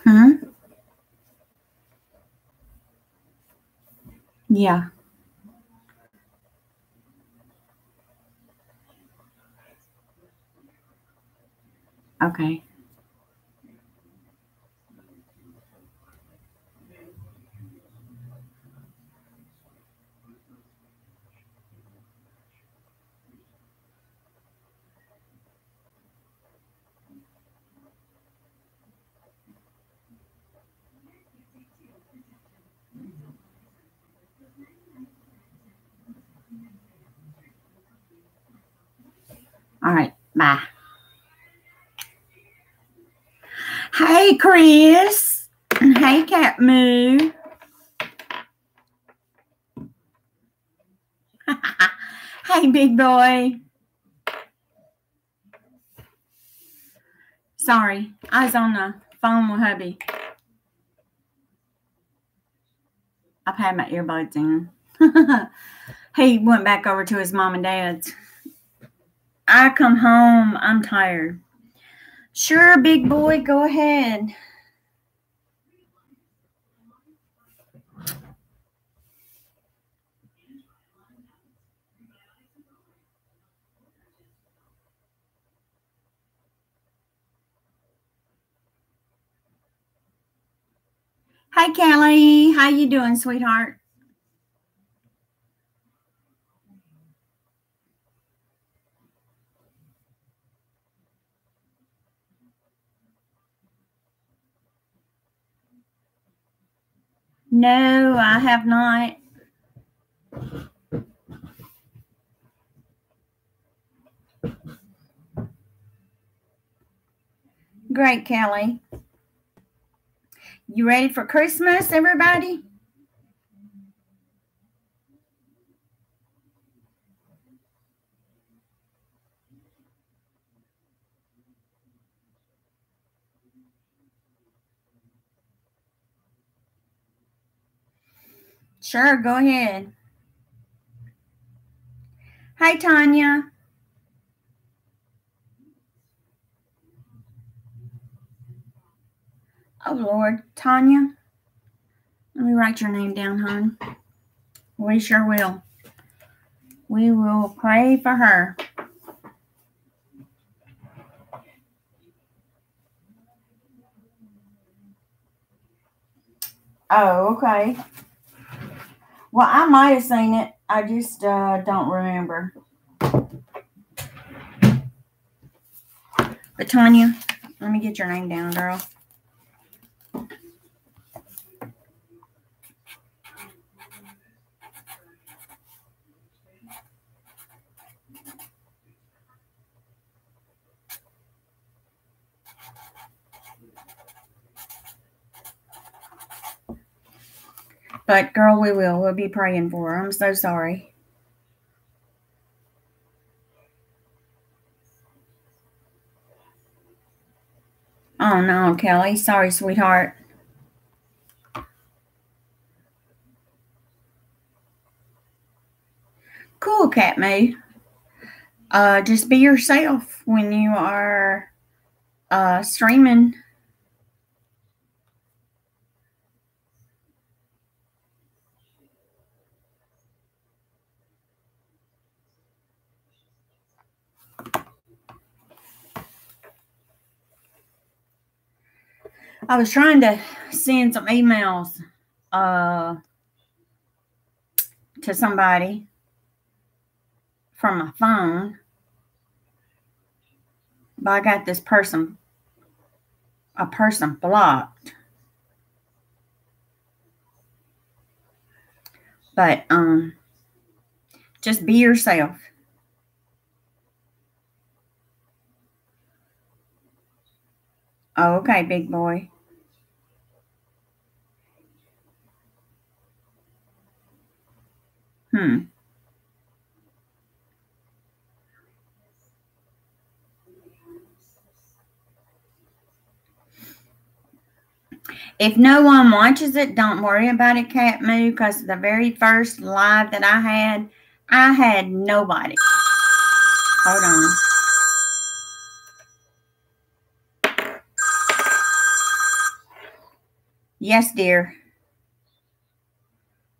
Hmm? Yeah. Okay. All right. Bye. Hey, Chris. Hey, Cat Moo. Hey, big boy. Sorry, I was on the phone with hubby. I've had my earbuds in. He went back over to his mom and dad's. I come home. I'm tired. Sure, big boy, go ahead. Hi, Kelly. How you doing, sweetheart? No, I have not. Great, Kelly. You ready for Christmas, everybody? Sure, go ahead. Hi, Tanya. Oh, Lord. Tanya, let me write your name down, hon. We sure will. We will pray for her. Oh, okay. Well, I might have seen it. I just don't remember. But Tanya, let me get your name down, girl. But girl, we will. We'll be praying for her. I'm so sorry. Oh no, Kelly. Sorry, sweetheart. Cool, Cat Moo. Just be yourself when you are streaming. I was trying to send some emails to somebody from my phone, but I got this person blocked. But just be yourself. Oh, okay, big boy. If no one watches it, don't worry about it, Cat Moo, because the very first live that I had nobody. Hold on. Yes, dear.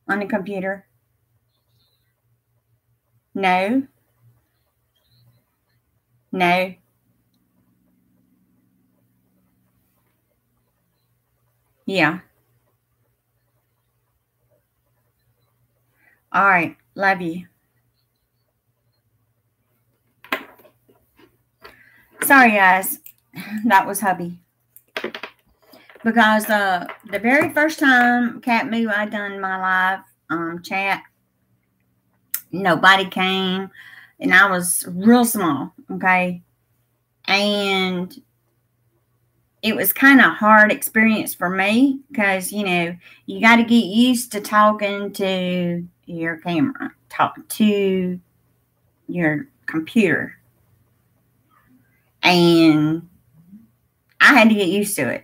On the computer. No. No. Yeah. All right. Love you. Sorry, guys. That was hubby. Because the very first time Cat Moo I done my live chat, nobody came, and I was real small, okay? And it was kind of hard experience for me because, you got to get used to talking to your camera, talk to your computer. And I had to get used to it.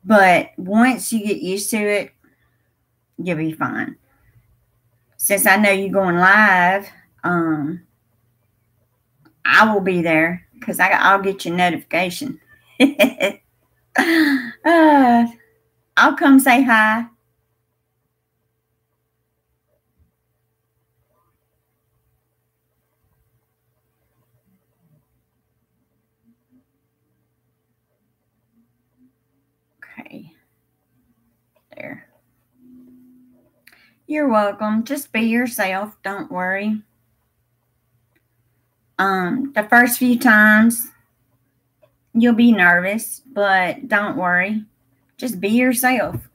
But once you get used to it, you'll be fine. Since I know you're going live, I will be there because I'll get your notification. I'll come say hi. Okay. There. You're welcome. Just be yourself. Don't worry. The first few times you'll be nervous, but don't worry. Just be yourself.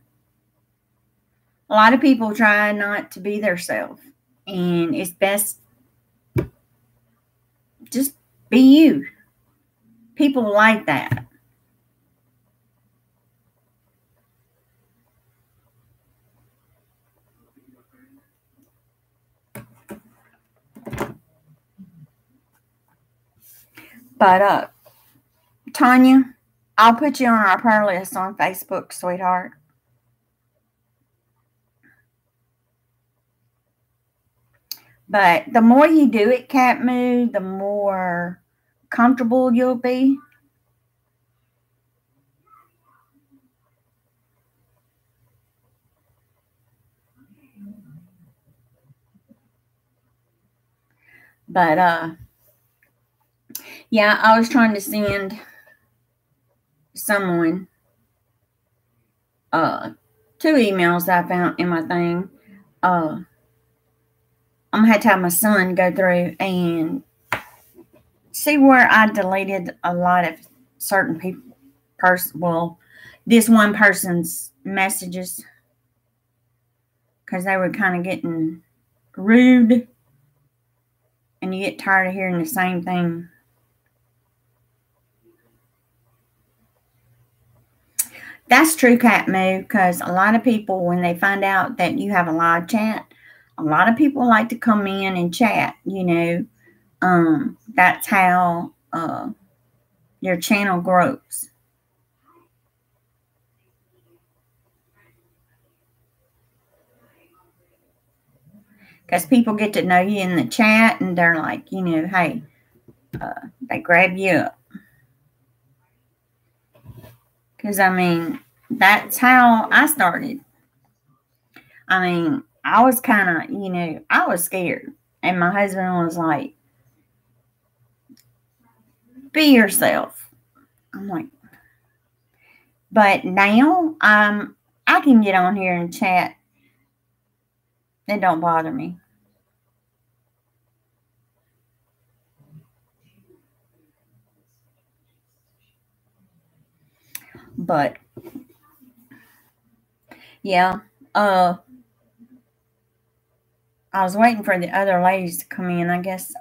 A lot of people try not to be themselves, and it's best just be you. People like that. But Tanya, I'll put you on our prayer list on Facebook, sweetheart. But the more you do it, Cat Moo, the more comfortable you'll be. But yeah, I was trying to send someone 2 emails I found in my thing. I'm gonna have to have my son go through and see where I deleted a lot of certain people. This one person's messages, because they were kind of getting rude, and you get tired of hearing the same thing. That's true, Cat Moo, because a lot of people, when they find out that you have a live chat, a lot of people like to come in and chat, That's how your channel grows. Because people get to know you in the chat, and they're like, hey, they grab you up. Because, that's how I started. I was kind of, I was scared. And my husband was like, be yourself. I'm like, but now I can get on here and chat. It don't bother me. But yeah, I was waiting for the other ladies to come in. I guess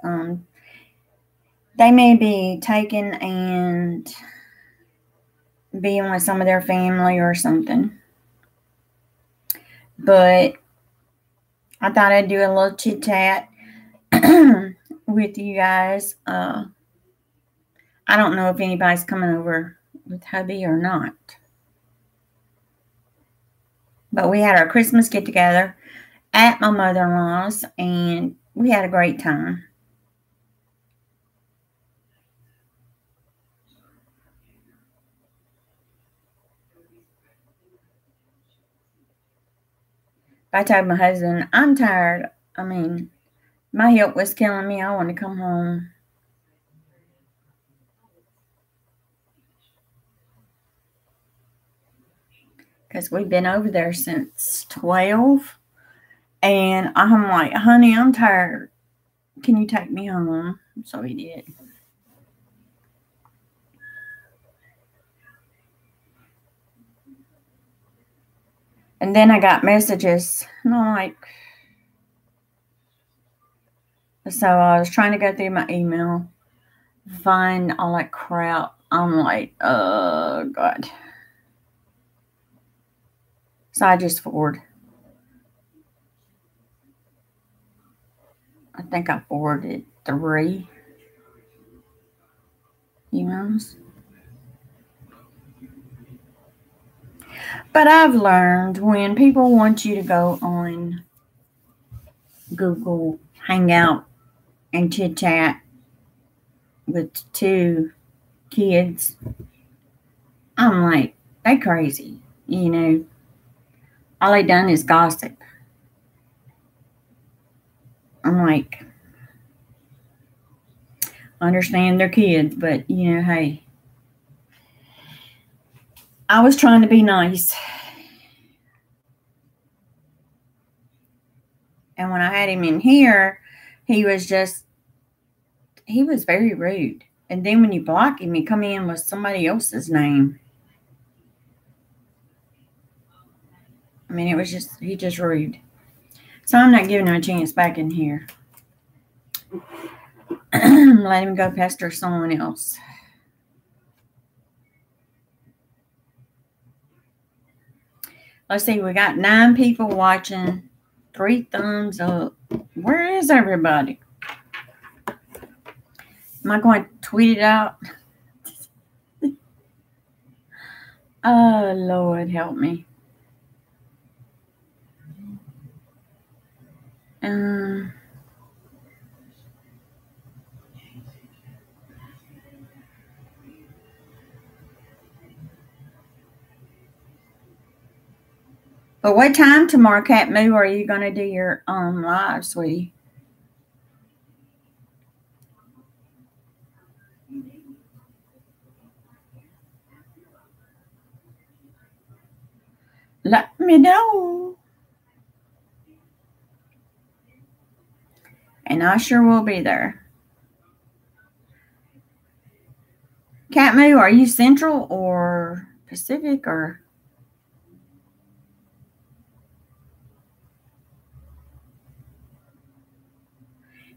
they may be taken and being with some of their family or something. But I thought I'd do a little chit chat with you guys. I don't know if anybody's coming over with hubby or not. But we had our Christmas get together at my mother-in-law's, and we had a great time. I told my husband, I'm tired. I mean, my health was killing me. I want to come home. Because we've been over there since 12. And I'm like, honey, I'm tired. Can you take me home? So he did. And then I got messages. And I'm like, so I was trying to go through my email, find all that crap. I'm like, oh, God. So I just forward. I think I forwarded 3 emails. But I've learned when people want you to go on Google Hangout and chit chat with 2 kids, I'm like, they crazy. You know, all they done is gossip. I'm like, I understand they're kids, but you know, hey, I was trying to be nice. And when I had him in here, he was very rude. And then when you block him, he come in with somebody else's name. I mean, he just rude. So I'm not giving him a chance back in here. Let him go pester someone else. Let's see, we got 9 people watching, 3 thumbs up. Where is everybody? Am I going to tweet it out? Oh, Lord, help me. But what time tomorrow, Cat Moo, are you going to do your live, sweetie? Let me know. And I sure will be there. Cat Moo, are you Central or Pacific or?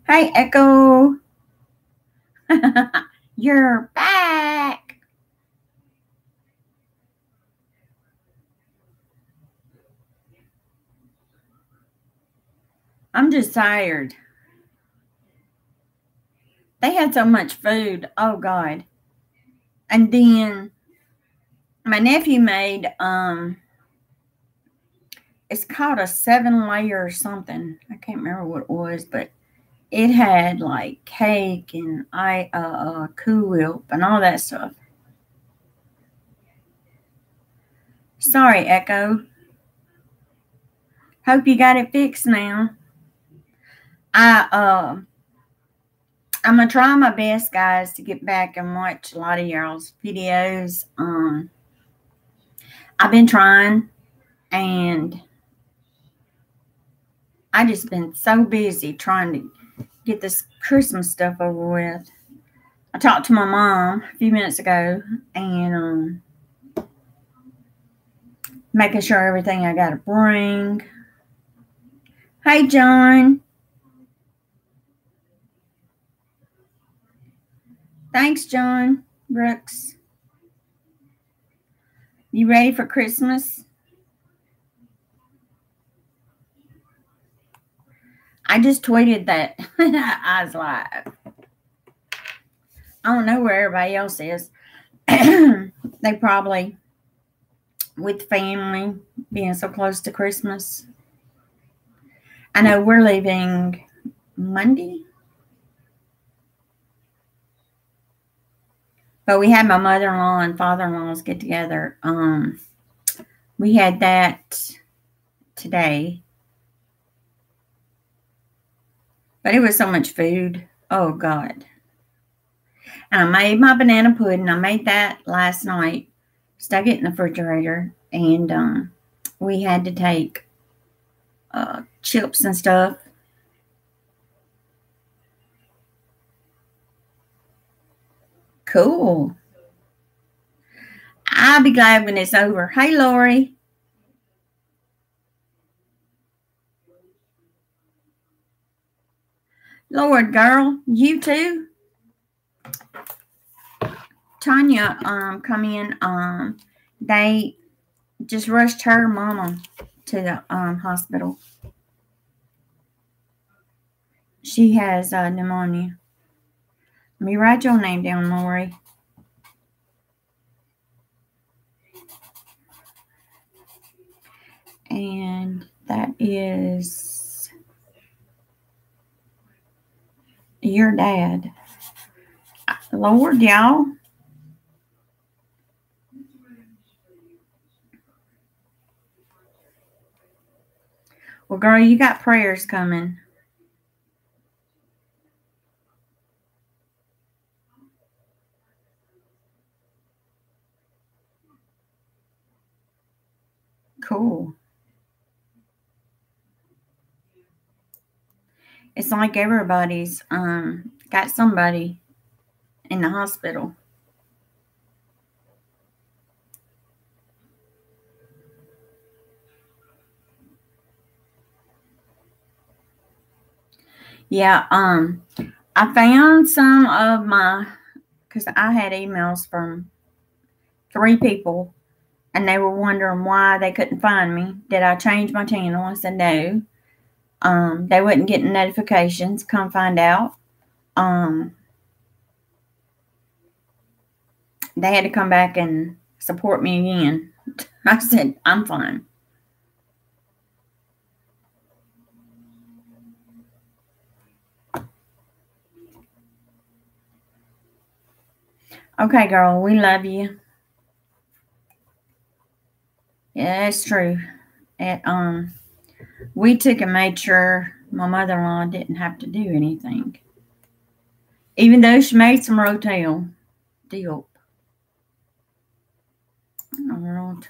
Hey, Echo. You're back. I'm just tired. They had so much food. Oh, God. And then my nephew made, it's called a 7-layer or something. I can't remember what it was, but it had like cake and Cool Whip and all that stuff. Sorry, Echo. Hope you got it fixed now. I'm gonna try my best, guys, to get back and watch a lot of y'all's videos. I've been trying, and I just been so busy trying to get this Christmas stuff over with. I talked to my mom a few minutes ago, and making sure everything I gotta bring. Hey, John. Thanks, John Brooks. You ready for Christmas? I just tweeted that I was live. I don't know where everybody else is. They probably with family being so close to Christmas. I know we're leaving Monday. But we had my mother-in-law and father-in-law's get together. We had that today. But it was so much food. Oh, God. And I made my banana pudding. I made that last night. Stuck it in the refrigerator. And we had to take chips and stuff. Cool. I'll be glad when it's over. Hey, Lori. Lord, girl, you too? Tanya come in. They just rushed her mama to the hospital. She has pneumonia. Let me write your name down, Lori. And that is your dad. Lord, y'all. Well, girl, you got prayers coming. Cool. It's like everybody's got somebody in the hospital. Yeah, I found some of because I had emails from 3 people, and they were wondering why they couldn't find me. Did I change my channel? I said no. They wasn't getting notifications. Come find out. They had to come back and support me again. I said, I'm fine. Okay, girl, we love you. Yeah, it's true. We took and made sure my mother-in-law didn't have to do anything. Even though she made some Rotel deal. Alright.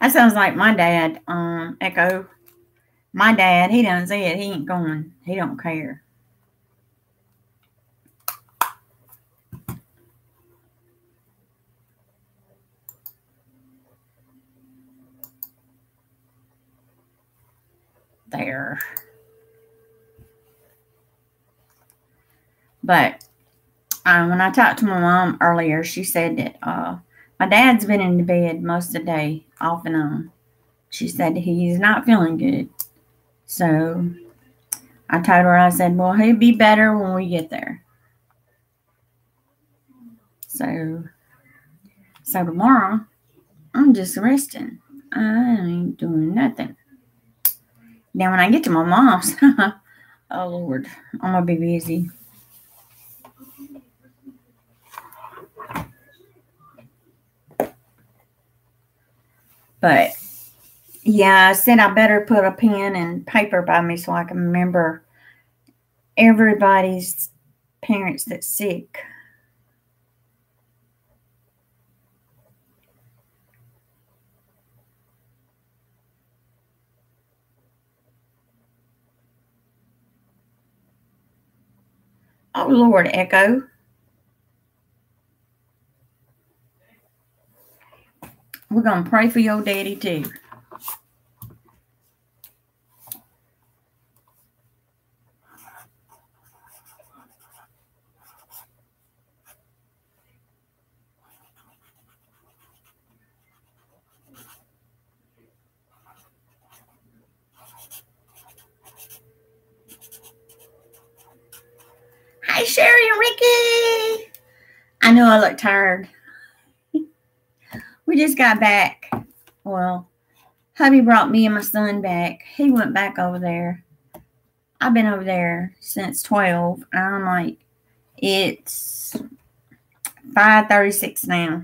That sounds like my dad, Echo. My dad, he done said he ain't going. He don't care. There. But when I talked to my mom earlier, she said that my dad's been in the bed most of the day, off and on. She said he's not feeling good. So I told her, I said, well, he'll be better when we get there. So tomorrow, I'm just resting. I ain't doing nothing. Now, when I get to my mom's, oh, Lord, I'm going to be busy. But, yeah, I said I better put a pen and paper by me so I can remember everybody's parents that's sick. Oh, Lord, Echo. We're going to pray for your daddy, too. Hi, Sherry and Ricky. I know I look tired. We just got back. Well, hubby brought me and my son back. He went back over there. I've been over there since 12. I'm like, it's 5:36 now.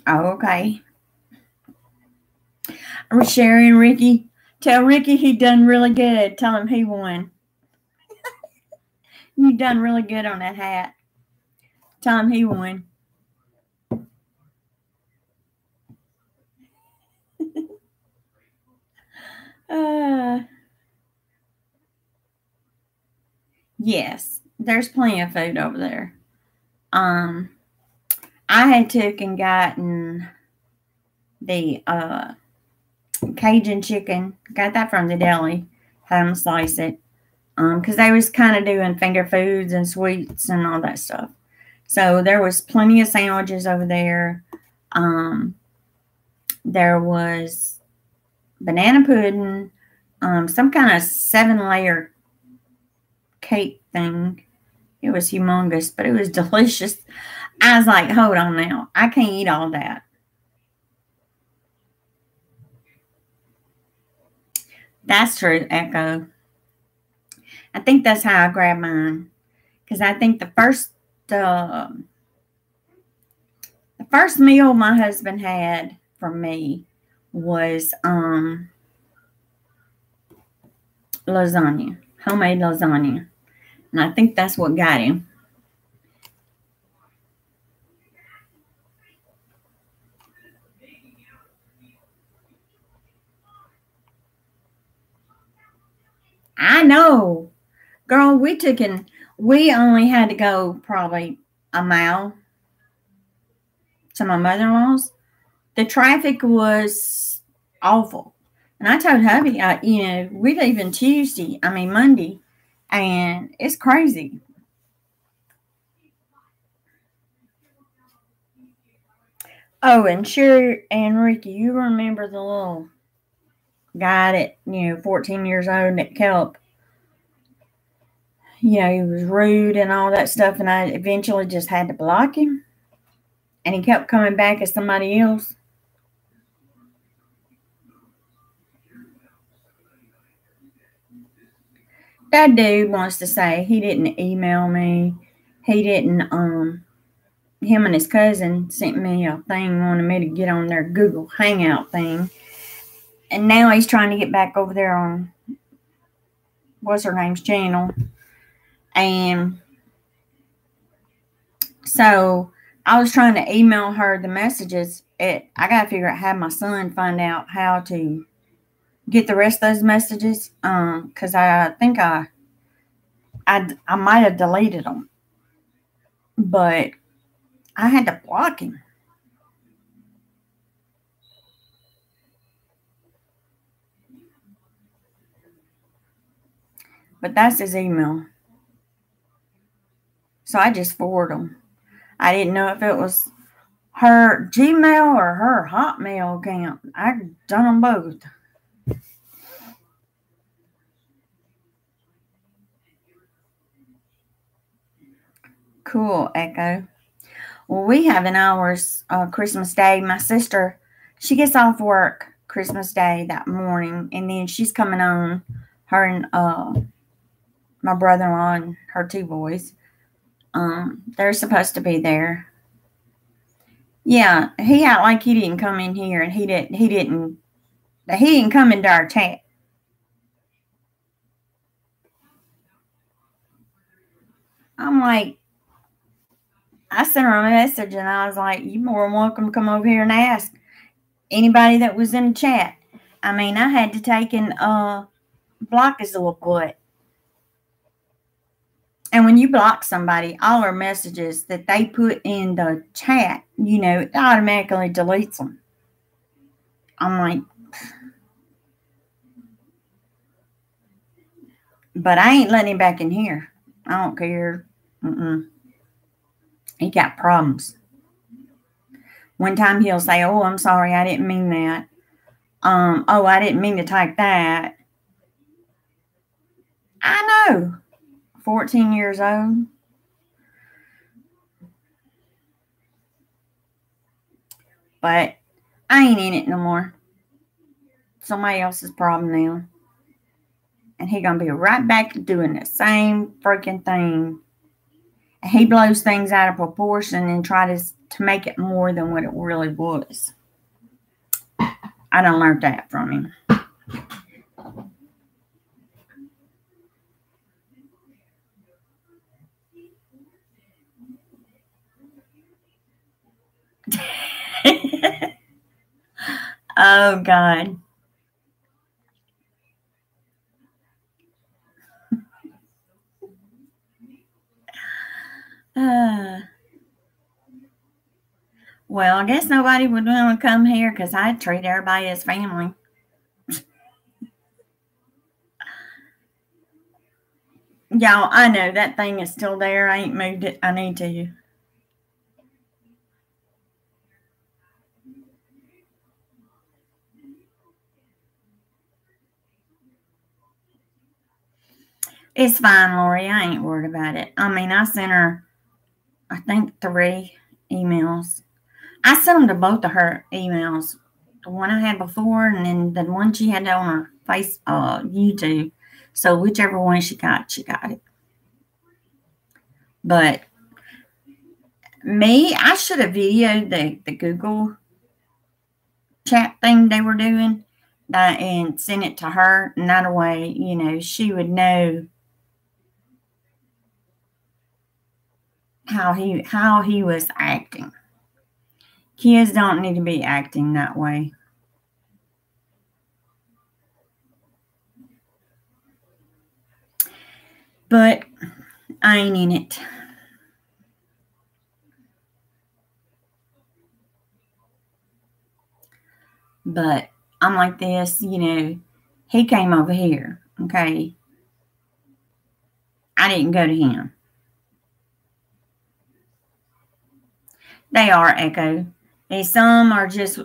Oh, okay. We're sharing Ricky. Tell Ricky he done really good. Tell him he won. You done really good on that hat. Tell him he won. Yes, there's plenty of food over there. I had took and gotten the Cajun chicken. Got that from the deli. Had them slice it. Because they was kind of doing finger foods and sweets and all that stuff. So there was plenty of sandwiches over there. There was banana pudding, some kind of 7-layer cake thing. It was humongous, but it was delicious. I was like, hold on now. I can't eat all that. That's true, Echo. I think that's how I grabbed mine. Because I think the first meal my husband had for me was lasagna, homemade lasagna. And I think that's what got him. I know. Girl, we only had to go probably a mile to my mother-in-law's. The traffic was awful. And I told hubby, we leave on Monday, and it's crazy. Oh, and sure, and Ricky, you remember the little guy that, 14 years old that kept, he was rude and all that stuff, and I eventually just had to block him. And he kept coming back as somebody else. That dude wants to say he didn't email me. He didn't, him and his cousin sent me a thing, wanted me to get on their Google Hangout thing. And now he's trying to get back over there on, what's her name's channel. And so I was trying to email her the messages. I got to figure out how my son find out how to get the rest of those messages. Because I think I might have deleted them. But I had to block him. But that's his email. So I just forwarded them. I didn't know if it was her Gmail or her Hotmail account. I done them both. Cool, Echo. Well, we have an hour's Christmas Day. My sister, she gets off work Christmas Day that morning, and then she's coming on, her and my brother-in-law and her 2 boys. They're supposed to be there. Yeah, he act like he didn't come in here, and he didn't come into our chat. I'm like, I sent her a message, and I was like, you're more than welcome to come over here and ask anybody that was in the chat. I had to take and block his little butt. And when you block somebody, all their messages that they put in the chat, it automatically deletes them. I'm like, but I ain't letting him back in here. I don't care. He got problems. One time he'll say, oh, I'm sorry, I didn't mean that. Oh, I didn't mean to type that. I know. 14 years old. But I ain't in it no more. Somebody else's problem now. And he going to be right back to doing the same freaking thing. And he blows things out of proportion and tries to make it more than what it really was. I done learned that from him. Oh, God. Well, I guess nobody would want to come here because I'd treat everybody as family. Y'all, I know that thing is still there. I ain't moved it. I need to. It's fine, Lori. I ain't worried about it. I mean, I sent her, I think, 3 emails. I sent them to both of her emails. The one I had before and then the one she had on her YouTube. So whichever one she got it. But me, I should have videoed the Google chat thing they were doing and sent it to her. And that way, you know, she would know how he was acting. Kids don't need to be acting that way. But I ain't in it. But I'm like this, you know, he came over here, okay? I didn't go to him. They are, Echo. And some are just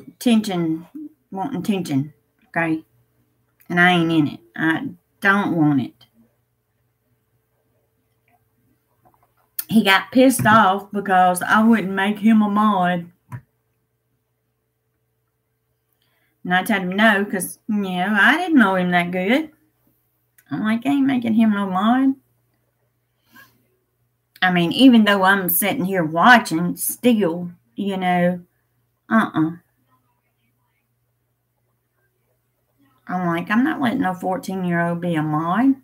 wanting tension, okay? And I ain't in it. I don't want it. He got pissed off because I wouldn't make him a mod. And I told him no because, you know, I didn't know him that good. I'm like, I ain't making him no mod. I mean, even though I'm sitting here watching, still, you know, I'm like, I'm not letting no 14-year-old be a mod.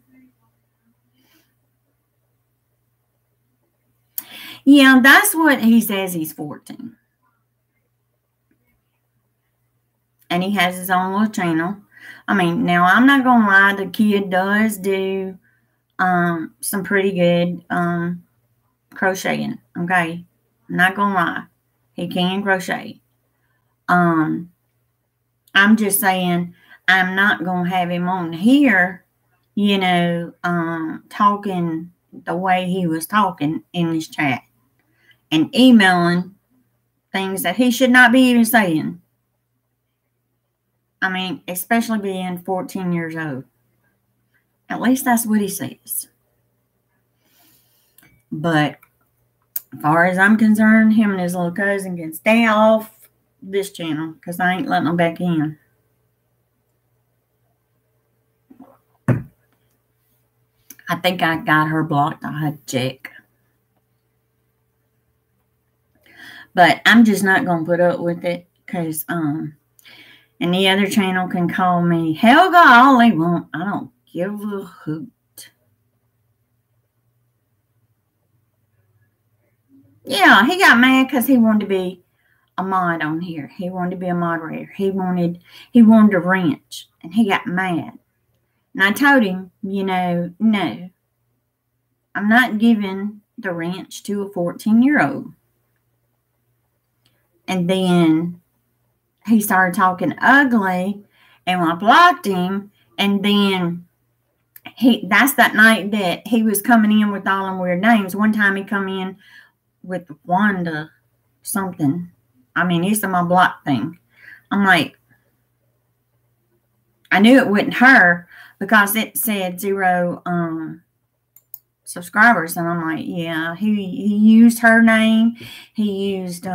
Yeah, that's what he says. He's 14. And he has his own little channel. I mean, now I'm not going to lie. The kid does do some pretty good crocheting. Okay. I'm not going to lie. He can crochet. I'm just saying I'm not going to have him on here, you know, talking the way he was talking in this chat and emailing things that he should not be even saying. I mean, especially being 14 years old. At least that's what he says. But as far as I'm concerned, him and his little cousin can stay off this channel because I ain't letting them back in. I think I got her blocked. I had to check. But I'm just not going to put up with it because and the other channel can call me Helga all they want. I don't give a hoot. Yeah, he got mad because he wanted to be a mod on here. He wanted to be a moderator. He wanted a wrench, and he got mad. And I told him, you know, no, I'm not giving the wrench to a 14-year-old. And then he started talking ugly, and I blocked him. And then that's that night that he was coming in with all them weird names. One time he come in with Wanda something. I mean, it's my block thing. I'm like, I knew it wasn't her because it said 0 subscribers. And I'm like, yeah, he used her name. He used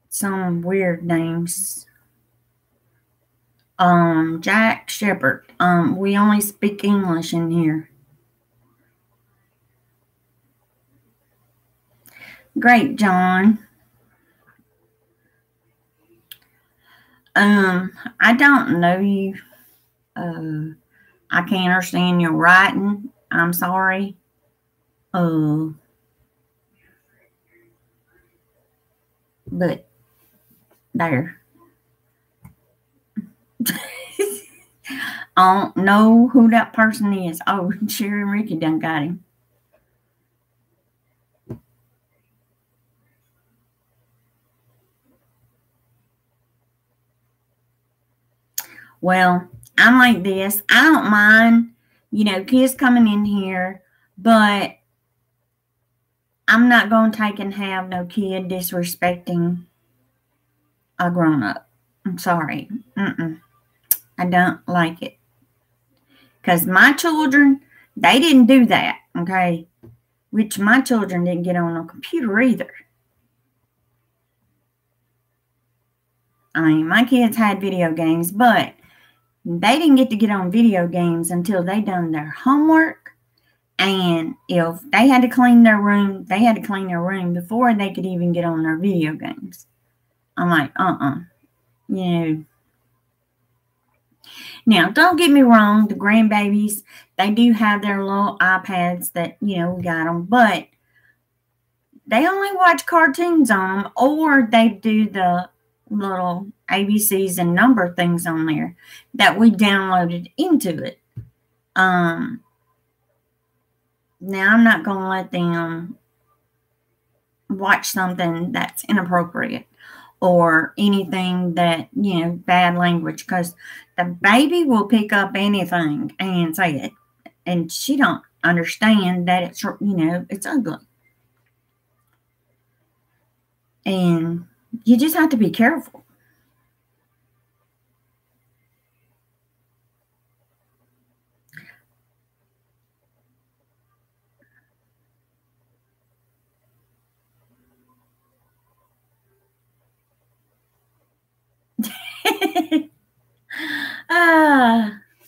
some weird names. Jack Shepherd. We only speak English in here. Great, John. I don't know you. I can't understand your writing. I'm sorry. But there. I don't know who that person is. Oh, Sherry and Ricky done got him. Well, I'm like this. I don't mind, kids coming in here, but I'm not going to take and have no kid disrespecting a grown-up. I'm sorry. I don't like it. Because my children, they didn't do that, okay? Which my children didn't get on a computer either. I mean, my kids had video games, but they didn't get to get on video games until they done their homework. And if they had to clean their room, they had to clean their room before they could even get on their video games. I'm like, Now, don't get me wrong, the grandbabies, they do have their little iPads that, we got them, but they only watch cartoons on them, or they do the little ABCs and number things on there that we downloaded into it. Now, I'm not going to let them watch something that's inappropriate or anything that, bad language, because the baby will pick up anything and say it. And she don't understand that it's, it's ugly. And you just have to be careful.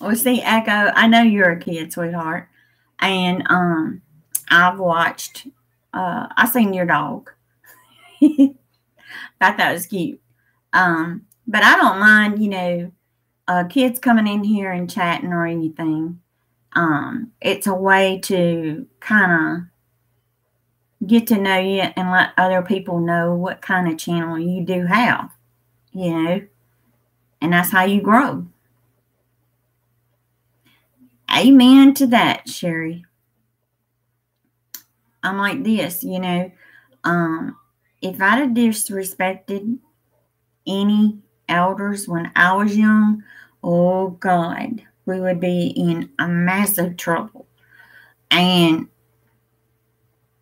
Well, see, Echo, I know you're a kid, sweetheart. And I've watched, I seen your dog. Thought that was cute. But I don't mind, kids coming in here and chatting or anything. It's a way to kind of get to know you and let other people know what kind of channel you do have, and that's how you grow. Amen to that, Sherry. I'm like this, if I'd have disrespected any elders when I was young, oh God, we would be in a massive trouble. And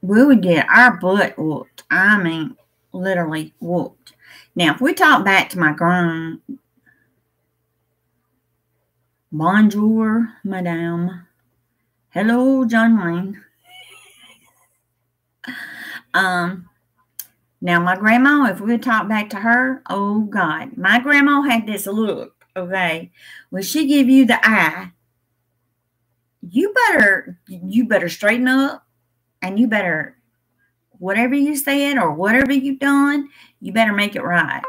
we would get our butt whooped. I mean, literally whooped. Now, if we talk back to my grown, bonjour, madame. Hello, John Wayne. Now, my grandma, if we would talk back to her, oh, God. My grandma had this look, okay? When she give you the eye, you better straighten up, and you better, whatever you said or whatever you've done, you better make it right.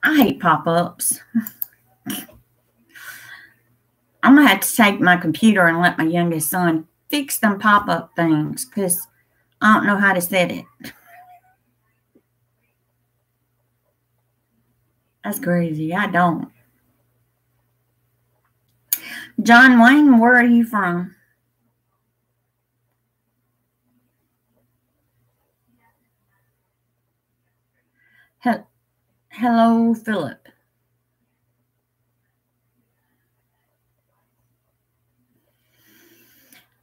I hate pop-ups. I'm going to have to take my computer and let my youngest son fix them pop-up things because I don't know how to set it. That's crazy. I don't. John Wayne, where are you from? Hello, Philip.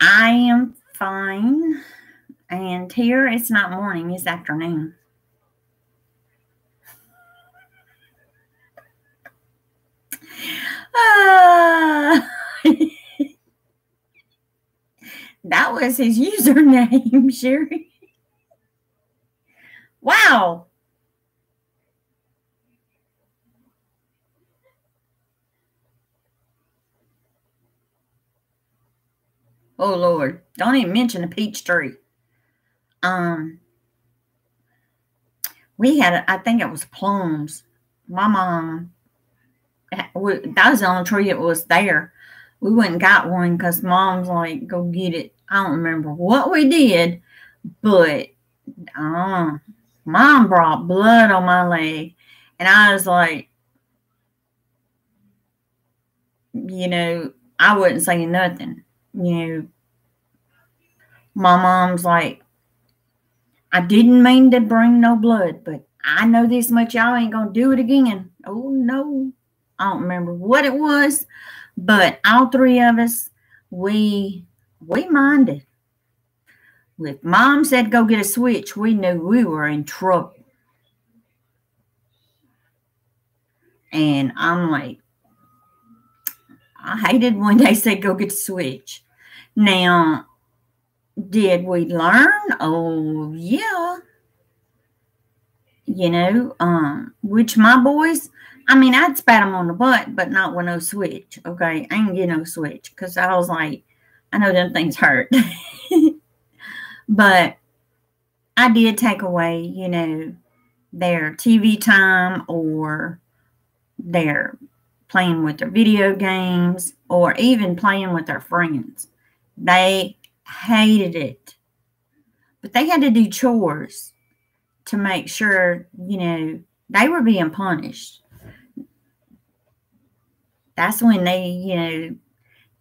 I am fine. And here it's not morning, it's afternoon. That was his username, Sherry. Wow. Oh, Lord. Don't even mention the peach tree. We had, I think it was plums. My mom, that was the only tree that was there. We went and got one because Mom's like, go get it. I don't remember what we did, but Mom brought blood on my leg. And I was like, I wasn't saying nothing. My mom's like, I didn't mean to bring no blood, but I know this much, y'all ain't going to do it again. Oh, no. I don't remember what it was, but all three of us, we minded. If Mom said go get a switch, we knew we were in trouble. And I'm like, I hated when they said go get the switch. Now, did we learn? Oh, yeah. Which my boys, I'd spat them on the butt, but not with no switch. Okay, I ain't get no switch because I was like, I know them things hurt. But I did take away, their TV time or their playing with their video games or even playing with their friends. They hated it. But they had to do chores to make sure, they were being punished. That's when they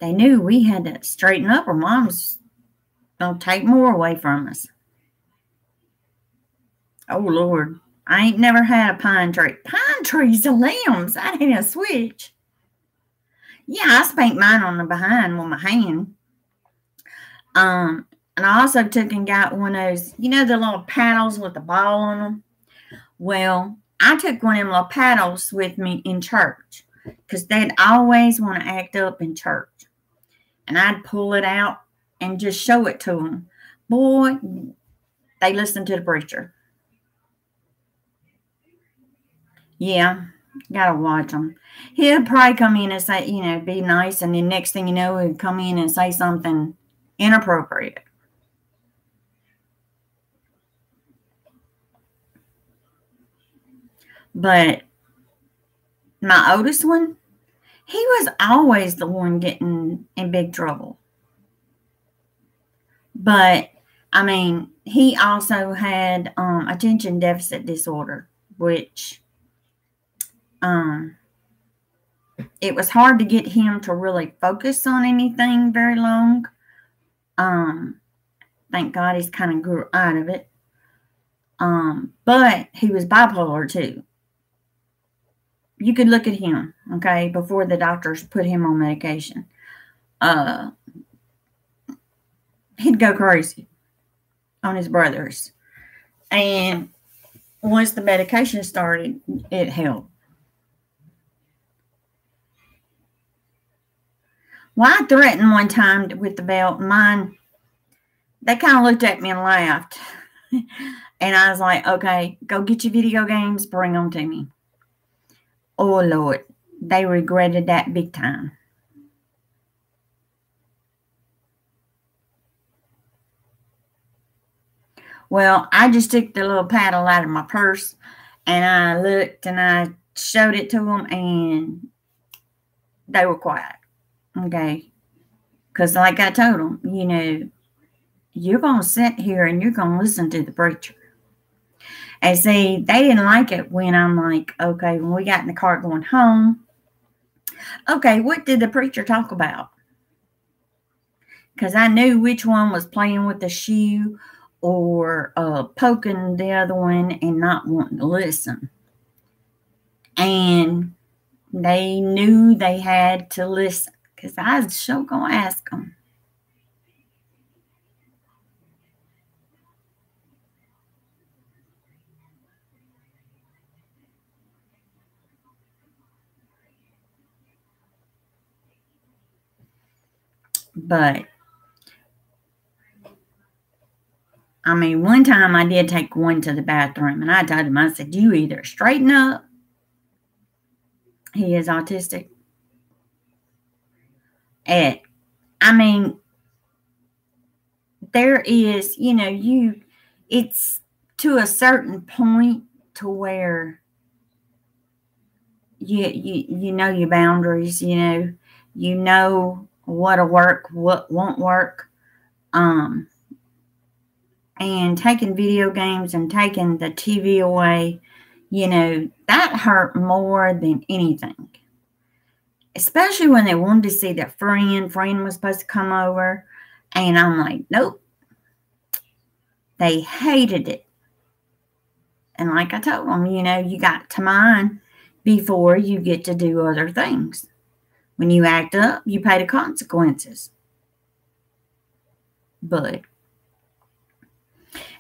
knew we had to straighten up or Mom's going to take more away from us. Oh, Lord. I ain't never had a pine tree. Pine trees are limbs. I ain't a switch. Yeah, I spanked mine on the behind with my hand. And I also took and got one of those, the little paddles with the ball on them. Well, I took one of them little paddles with me in church because they'd always want to act up in church. And I'd pull it out and just show it to them. Boy, they listened to the preacher. Yeah, gotta watch them. He'll probably come in and say, be nice. And the next thing you know, he'll come in and say something inappropriate. But my oldest one, he was always the one getting in big trouble. But, he also had attention deficit disorder, which it was hard to get him to really focus on anything very long. Thank God he's kind of grew out of it. But he was bipolar too. You could look at him, okay, before the doctors put him on medication. He'd go crazy on his brothers. And once the medication started, it helped. Well, I threatened one time with the belt. Mine, they kind of looked at me and laughed. And I was like, okay, go get your video games, bring them to me. Oh, Lord, they regretted that big time. Well, I just took the little paddle out of my purse and I looked and I showed it to them and they were quiet. Okay. Because like I told them, you're going to sit here and you're going to listen to the preacher. And see, they didn't like it when I'm like, okay, when we got in the car going home, okay, what did the preacher talk about? Because I knew which one was playing with the shoe or poking the other one and not wanting to listen. And they knew they had to listen because I was sure going to ask them. But, one time I did take one to the bathroom and I told him, I said, you either straighten up. He is autistic. there is, it's to a certain point to where you know your boundaries, you know what'll work, what won't work. And taking video games and taking the TV away, that hurt more than anything. Especially when they wanted to see their friend. Friend was supposed to come over. And I'm like, nope. They hated it. And like I told them, you got to mind before you get to do other things. When you act up, you pay the consequences.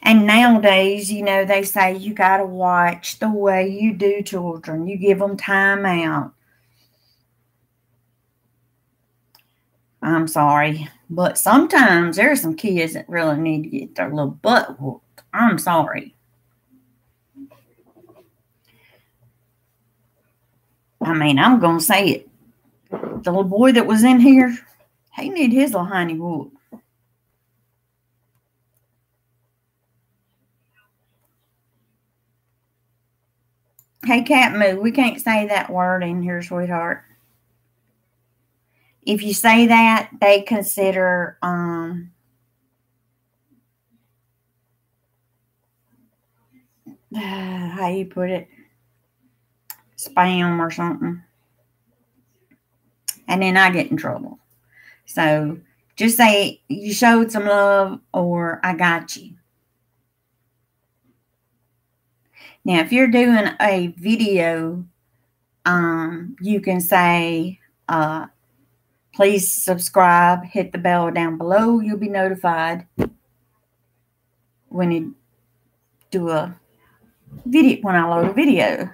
And nowadays, they say you got to watch the way you do children. You give them time out. I'm sorry, but sometimes there are some kids that really need to get their little butt whooped. I'm sorry. I mean, I'm going to say it. The little boy that was in here, he need his little honey whoop. Hey, Cat Moo, we can't say that word in here, sweetheart. If you say that, they consider, how you put it, spam or something. And then I get in trouble. So just say you showed some love or I got you. Now, if you're doing a video, you can say, please subscribe, hit the bell down below. You'll be notified when you do a video, when I load a video.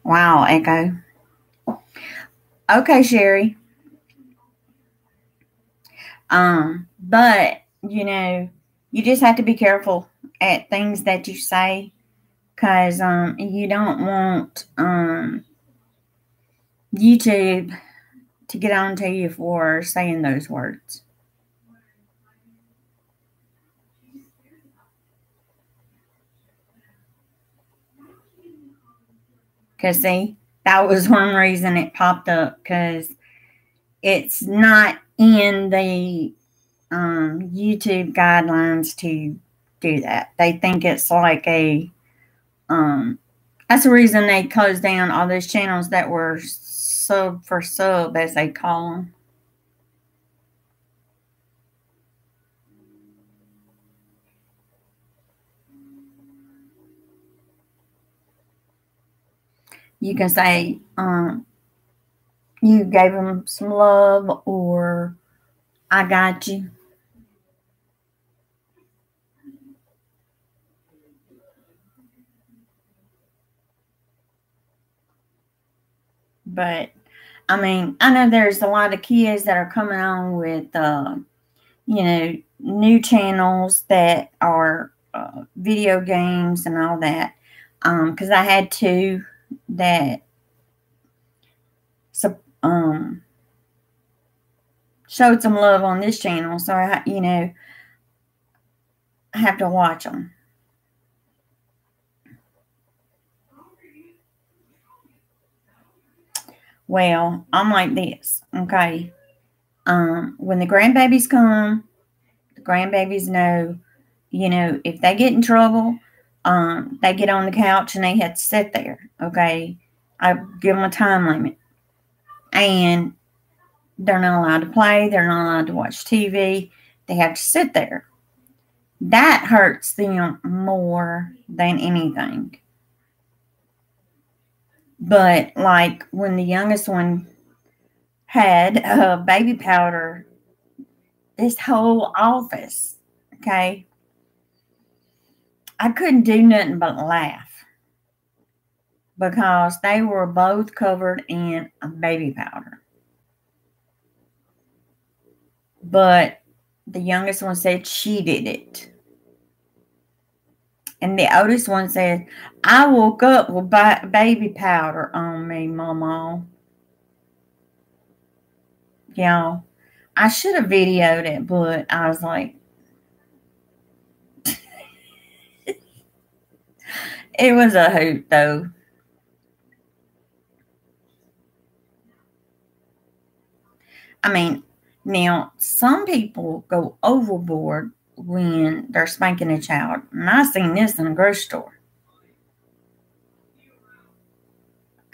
Wow, Echo. Okay, Sherry. But, you just have to be careful at things that you say because you don't want YouTube to get on to you for saying those words. Because, see, that was one reason it popped up because it's not in the YouTube guidelines to do that. They think it's like a, that's the reason they closed down all those channels that were sub for sub, as they call them. You can say you gave them some love or I got you. But, I mean, I know there's a lot of kids that are coming on with, new channels that are video games and all that. Because I had two that showed some love on this channel. So, I have to watch them. Well, I'm like this, okay? When the grandbabies come, the grandbabies know, if they get in trouble, they get on the couch and they have to sit there, okay? I give them a time limit. And they're not allowed to play. They're not allowed to watch TV. They have to sit there. That hurts them more than anything. But, like, when the youngest one had baby powder, this whole office, okay, I couldn't do nothing but laugh because they were both covered in baby powder. But the youngest one said she did it. And the oldest one said, I woke up with baby powder on me, Mama. Y'all, I should have videoed it, but I was like, it was a hoot, though. I mean, now, some people go overboard when they're spanking a child. And I seen this in a grocery store.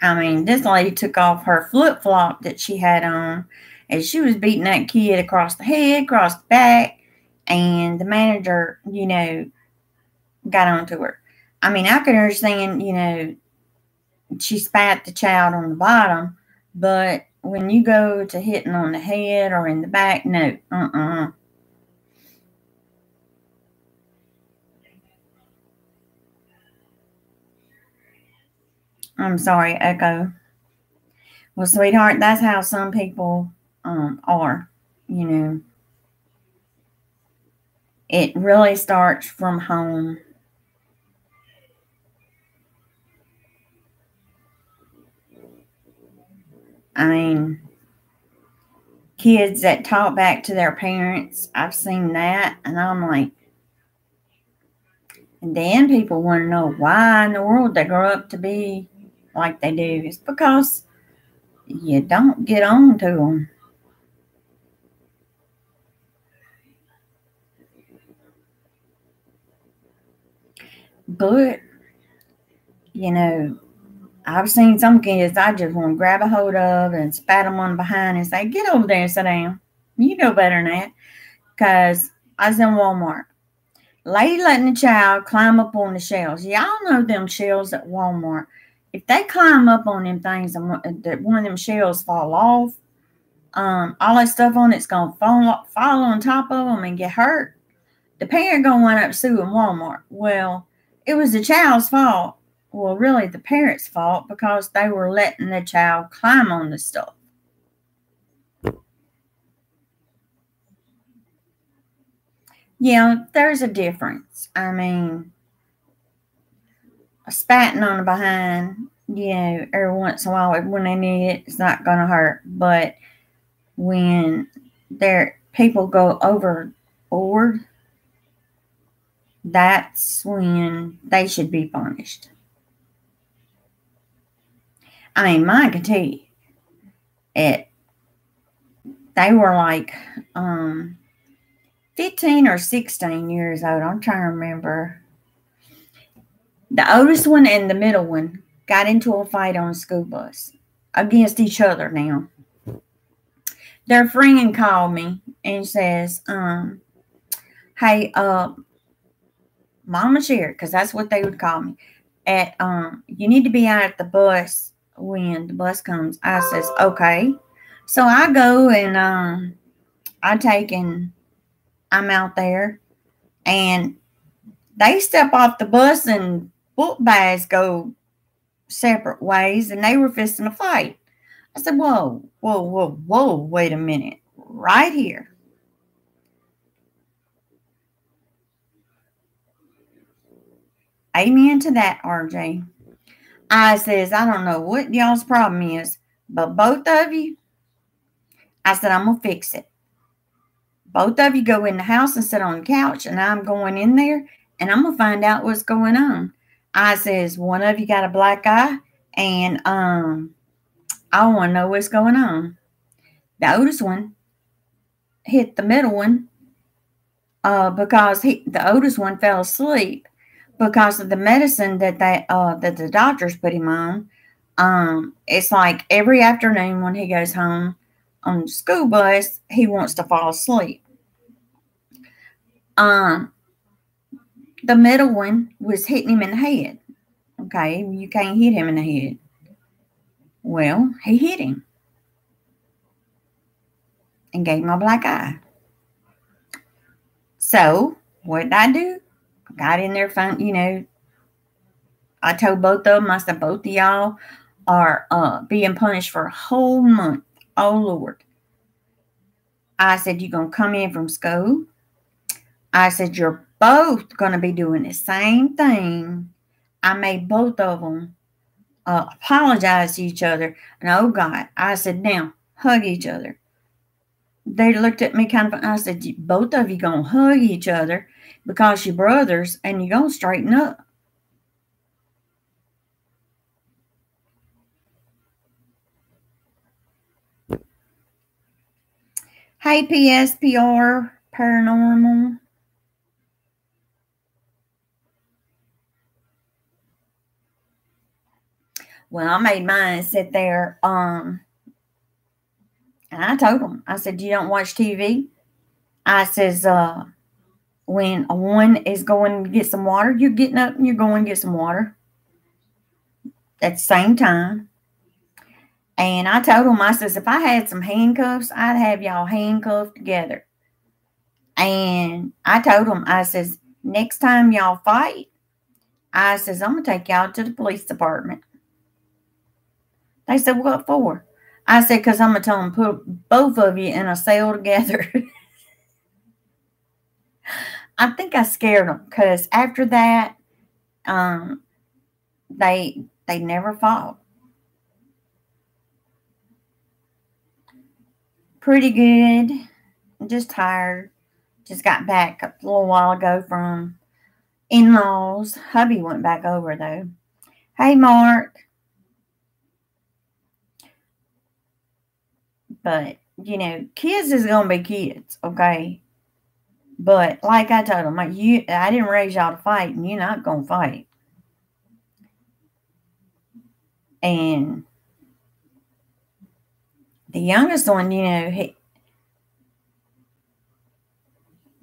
I mean, this lady took off her flip-flop that she had on, and she was beating that kid across the head, across the back, and the manager, got onto her. I mean, I could understand, she spat the child on the bottom, but when you go to hitting on the head or in the back, no, I'm sorry, Echo. Well, sweetheart, that's how some people are, It really starts from home. I mean, kids that talk back to their parents, I've seen that, and I'm like, and then people want to know why in the world they grow up to be like they do. It's because you don't get on to them. But, I've seen some kids I just want to grab a hold of and spat them on behind and say, get over there and sit down. You know better than that. Because I was in Walmart. Lady letting the child climb up on the shelves. Y'all know them shelves at Walmart. If they climb up on them things and one of them shelves fall off, all that stuff on it's going to fall on top of them and get hurt. The parent going to wind up suing Walmart. Well, it was the child's fault. Well, really the parent's fault because they were letting the child climb on the stuff. Yeah, there's a difference. I mean, a spatting on the behind, every once in a while when they need it, it's not going to hurt. But when people go overboard, that's when they should be punished. I mean, mine can tell you, they were like 15 or 16 years old. I'm trying to remember. The oldest one and the middle one got into a fight on a school bus against each other now. Their friend called me and says, hey, Mama Sherry, because that's what they would call me, you need to be out at the bus when the bus comes. I says, okay. So I go and I'm out there, and they step off the bus and book bags go separate ways, and they were fisting a fight. I said, whoa, wait a minute. Right here. Amen to that, RJ. I says, I don't know what y'all's problem is, but both of you, I said, I'm going to fix it. Both of you go in the house and sit on the couch, and I'm going in there, and I'm going to find out what's going on. I says, one of you got a black eye, and I want to know what's going on. The oldest one hit the middle one because the oldest one fell asleep because of the medicine that the doctors put him on. It's like every afternoon when he goes home on the school bus, he wants to fall asleep. The middle one was hitting him in the head. Okay, you can't hit him in the head. Well, he hit him and gave him a black eye. So, what did I do? Got in there, I told both of them, I said, both of y'all are being punished for a whole month. Oh, Lord. I said, you're going to come in from school. I said, your both going to be doing the same thing. I made both of them apologize to each other. And oh God, I said, now hug each other. They looked at me kind of, I said, both of you going to hug each other because you're brothers and you're going to straighten up. Hey, PSPR Paranormal. Well, I made mine sit there. And I told them, I said, you don't watch TV? I says, when one is going to get some water, you're getting up and you're going to get some water at the same time. And I told them, I says, if I had some handcuffs, I'd have y'all handcuffed together. And I told them, I says, next time y'all fight, I says, I'm going to take y'all to the police department. They said, what for? I said, because I'm going to tell them, put both of you in a cell together. I think I scared them because after that, they never fought. Pretty good. Just tired. Just got back a little while ago from in-laws. Hubby went back over though. Hey, Mark. But, you know, kids is going to be kids, okay? But like I told them, I didn't raise y'all to fight, and you're not going to fight. And the youngest one, you know,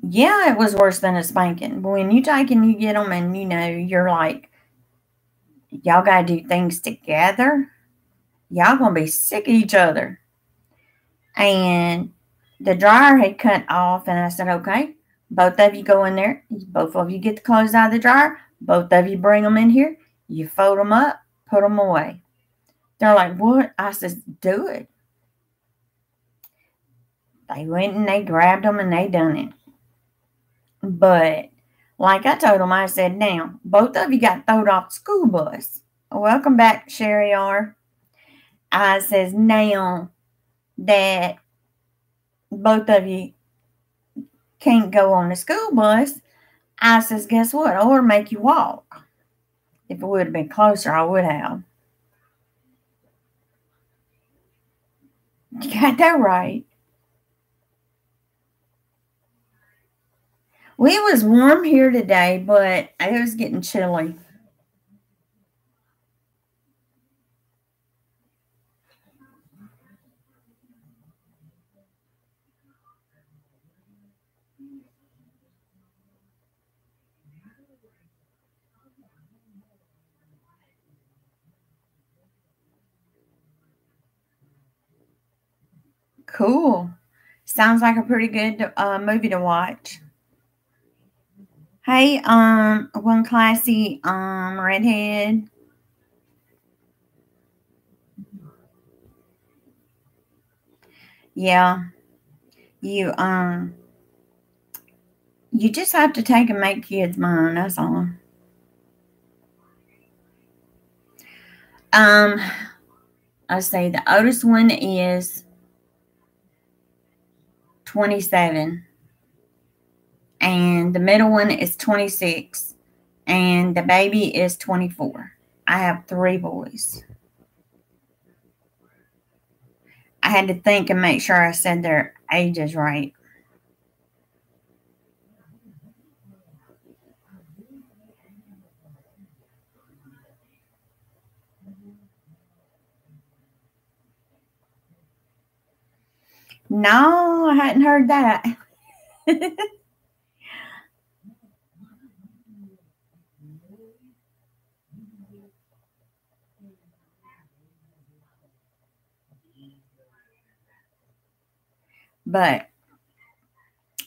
yeah, it was worse than a spanking. But when you take and you get them and, you know, you're like, y'all got to do things together, y'all going to be sick of each other. And the dryer had cut off, and I said, okay, both of you go in there. Both of you get the clothes out of the dryer. Both of you bring them in here. You fold them up, put them away. They're like, what? I said, do it. They went and they grabbed them and they done it. But like I told them, I said, now, both of you got thrown off the school bus. Welcome back, Sherry R. I says, now that both of you can't go on the school bus, I says, guess what? I would make you walk. If it would have been closer, I would have. You got that right. Well, it was warm here today, but it was getting chilly. Cool. Sounds like a pretty good movie to watch. Hey, one classy redhead. Yeah. You you just have to take and make kids mine, that's all. I say the oldest one is 27. And the middle one is 26. And the baby is 24. I have 3 boys. I had to think and make sure I said their ages right. No, I hadn't heard that. But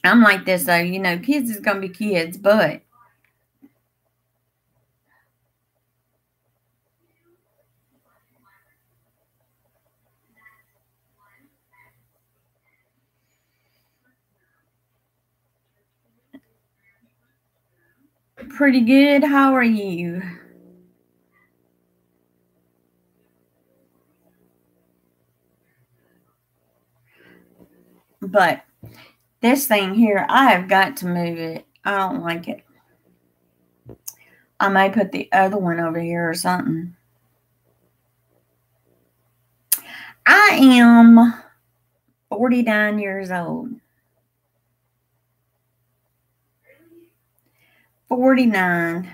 I'm like this though, you know, kids is gonna be kids, but pretty good. How are you? But this thing here, I have got to move it. I don't like it. I may put the other one over here or something. I am 49 years old. 49.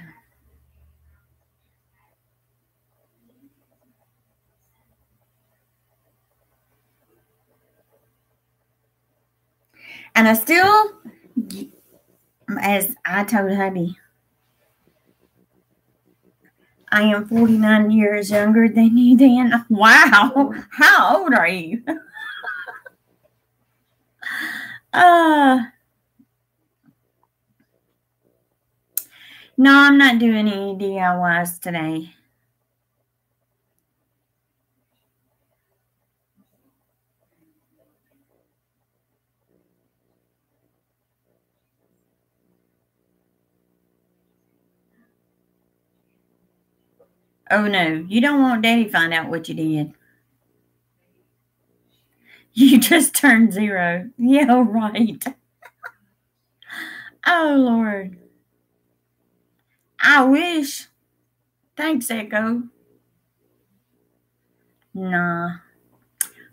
And I still, as I told hubby, I am 49 years younger than you then. Wow. How old are you? No, I'm not doing any DIYs today. Oh, no. You don't want Daddy to find out what you did. You just turned 0. Yeah, right. Oh, Lord. I wish. Thanks, Echo. Nah.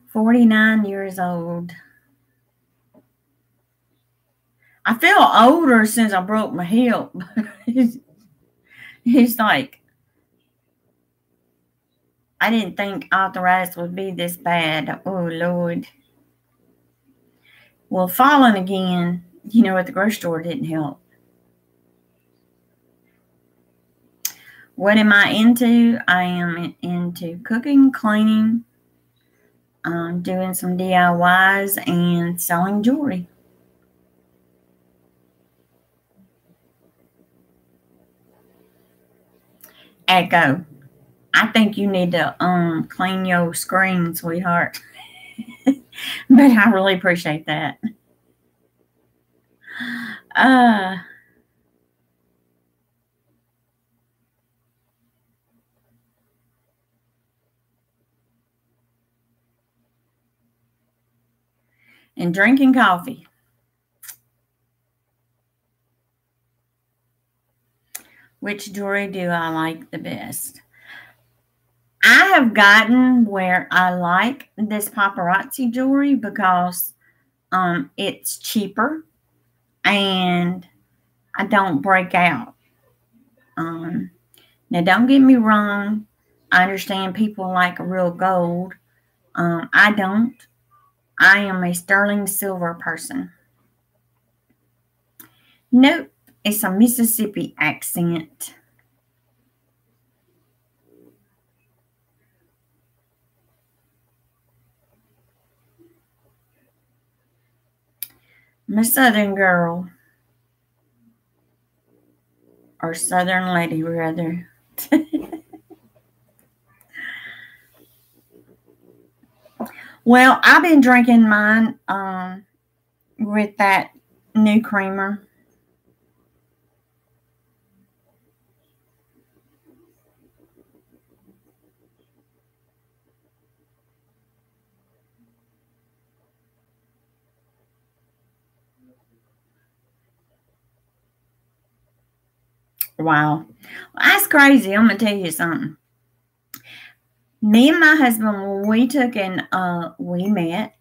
49 years old. I feel older since I broke my hip. It's like, I didn't think arthritis would be this bad. Oh, Lord. Well, falling again, at the grocery store didn't help. What am I into? I am into cooking, cleaning, doing some DIYs, and selling jewelry. Echo, I think you need to clean your screen, sweetheart. But I really appreciate that. And drinking coffee. Which jewelry do I like the best? I have gotten where I like this paparazzi jewelry because it's cheaper and I don't break out. Now, don't get me wrong. I understand people like real gold. I don't. I am a sterling silver person. Nope, it's a Mississippi accent. I'm a Southern girl. Or Southern lady, rather. Well, I've been drinking mine with that new creamer. Wow. That's crazy. I'm going to tell you something. Me and my husband, when we took and we met,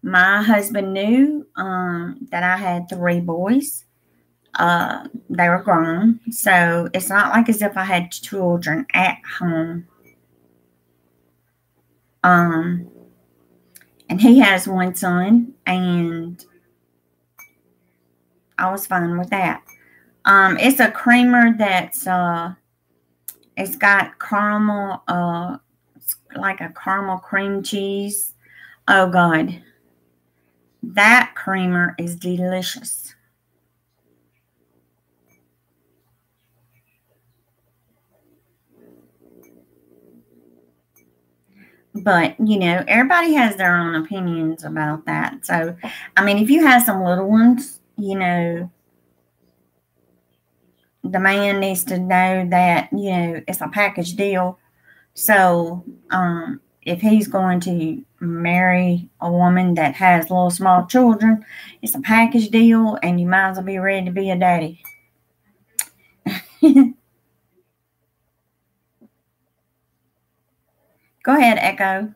my husband knew that I had 3 boys. They were grown. So it's not like as if I had children at home. And he has 1 son, and I was fine with that. It's a creamer that's it's got caramel, like a caramel cream cheese. Oh God, that creamer is delicious. But, everybody has their own opinions about that. So, I mean, if you have some little ones, the man needs to know that, it's a package deal. So, if he's going to marry a woman that has little small children, it's a package deal, and you might as well be ready to be a daddy. Go ahead, Echo.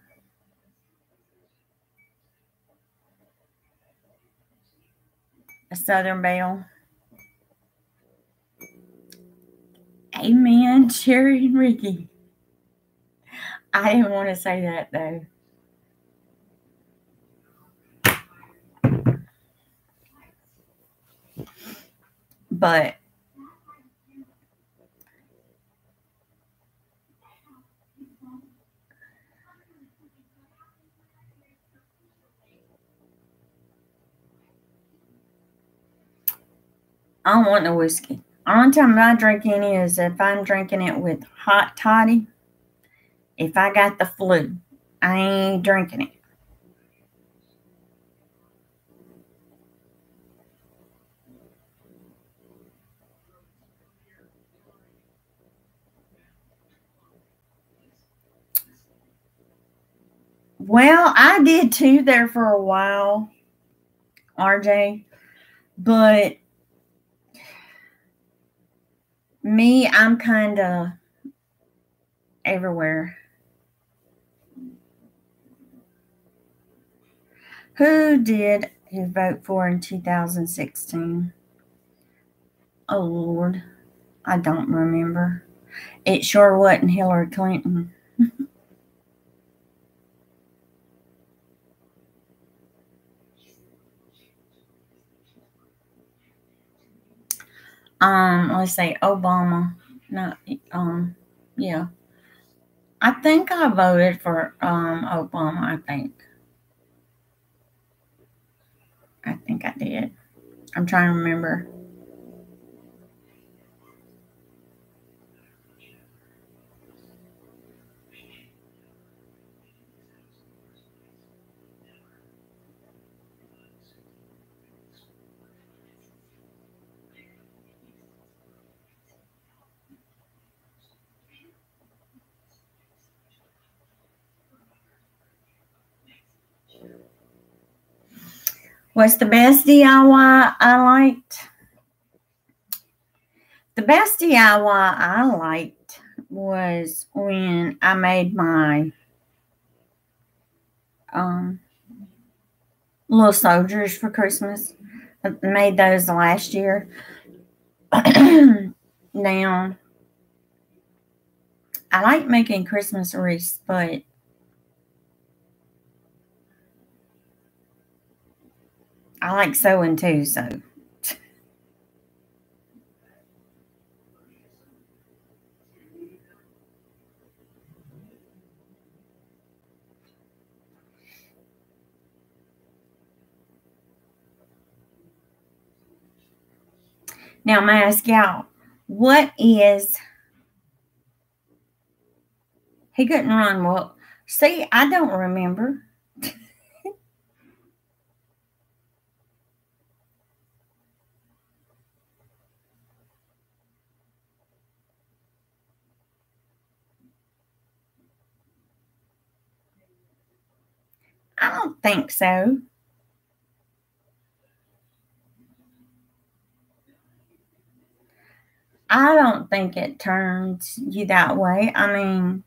A Southern Belle. Amen, Sherry and Ricky. I didn't want to say that, though. But I don't want no whiskey. Only time I drink any is if I'm drinking it with hot toddy. If I got the flu, I ain't drinking it. Well, I did too there for a while, RJ. But me, I'm kind of everywhere. Who did you vote for in 2016? Oh, Lord. I don't remember. It sure wasn't Hillary Clinton. Let's say Obama. No, yeah. I think I voted for Obama, I think I did. I'm trying to remember. What's the best DIY I liked? The best DIY I liked was when I made my little soldiers for Christmas. I made those last year. Now, I like making Christmas wreaths, but I like sewing too, so. Now, I'm going to ask y'all, what is... He couldn't run. Well, see, I don't remember. I don't think so. I don't think it turns you that way. I mean,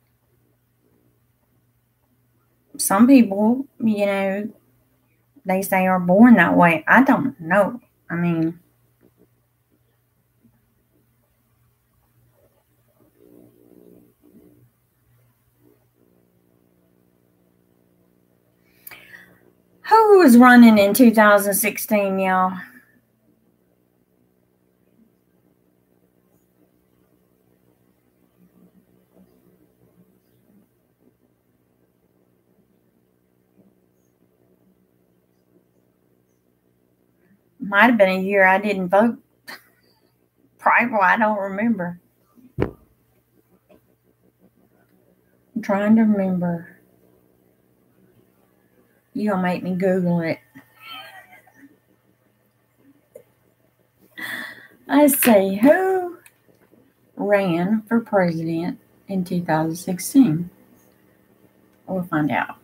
some people, they say are born that way. I don't know. I mean, who was running in 2016, y'all? Might have been a year I didn't vote. Probably, I don't remember. I'm trying to remember. You're going to make me Google it. Let's see. Who ran for president in 2016? We'll find out.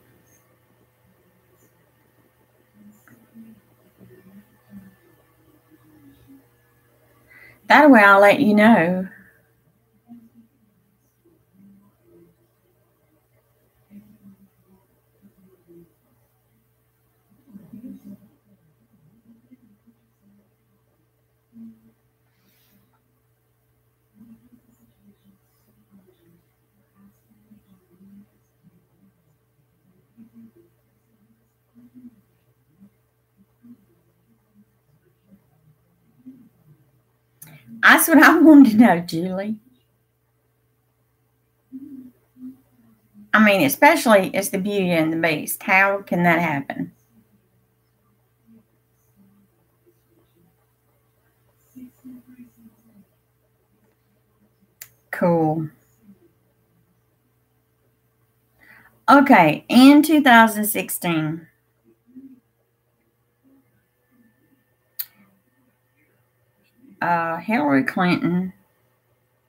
That way I'll let you know. That's what I wanted to know, Julie. I mean, especially it's the Beauty and the Beast. How can that happen? Cool. Okay, in 2016, Hillary Clinton,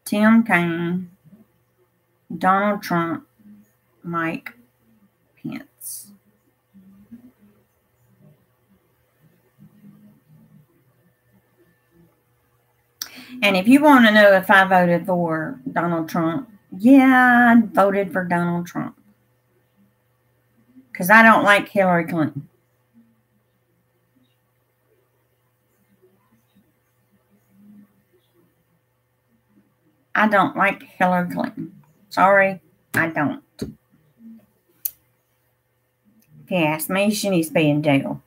Tim Kaine, Donald Trump, Mike Pence. And if you want to know if I voted for Donald Trump, yeah, I voted for Donald Trump. Because I don't like Hillary Clinton. I don't like Hillary Clinton. Sorry, I don't. If you ask me, she needs to be in jail.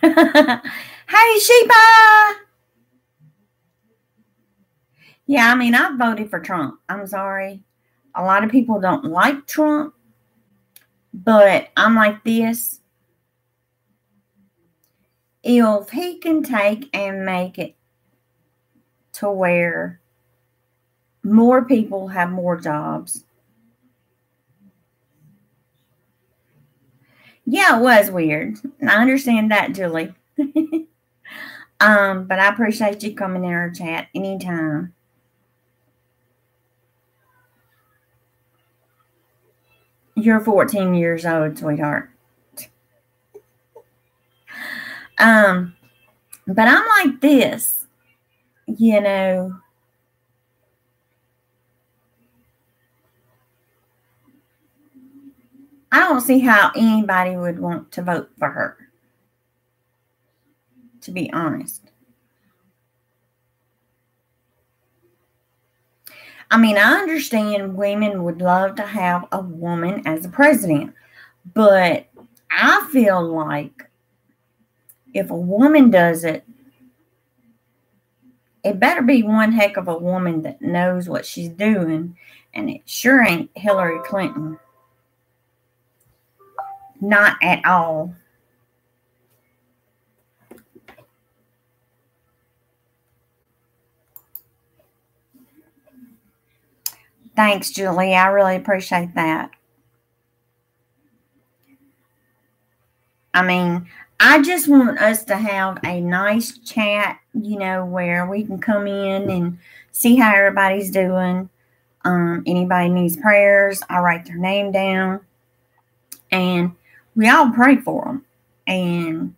Hey, Sheba! Yeah, I mean, I voted for Trump. I'm sorry. A lot of people don't like Trump, but I'm like this. If he can take and make it to where more people have more jobs. Yeah, it was weird. I understand that, Julie. But I appreciate you coming in our chat anytime. You're 14 years old, sweetheart. But I'm like this, you know. I don't see how anybody would want to vote for her, to be honest. I mean, I understand women would love to have a woman as a president, but I feel like if a woman does it, it better be one heck of a woman that knows what she's doing, and it sure ain't Hillary Clinton. Not at all. Thanks, Julie. I really appreciate that. I mean, I just want us to have a nice chat, you know, where we can come in and see how everybody's doing. Anybody needs prayers, I write their name down. And we all pray for them. And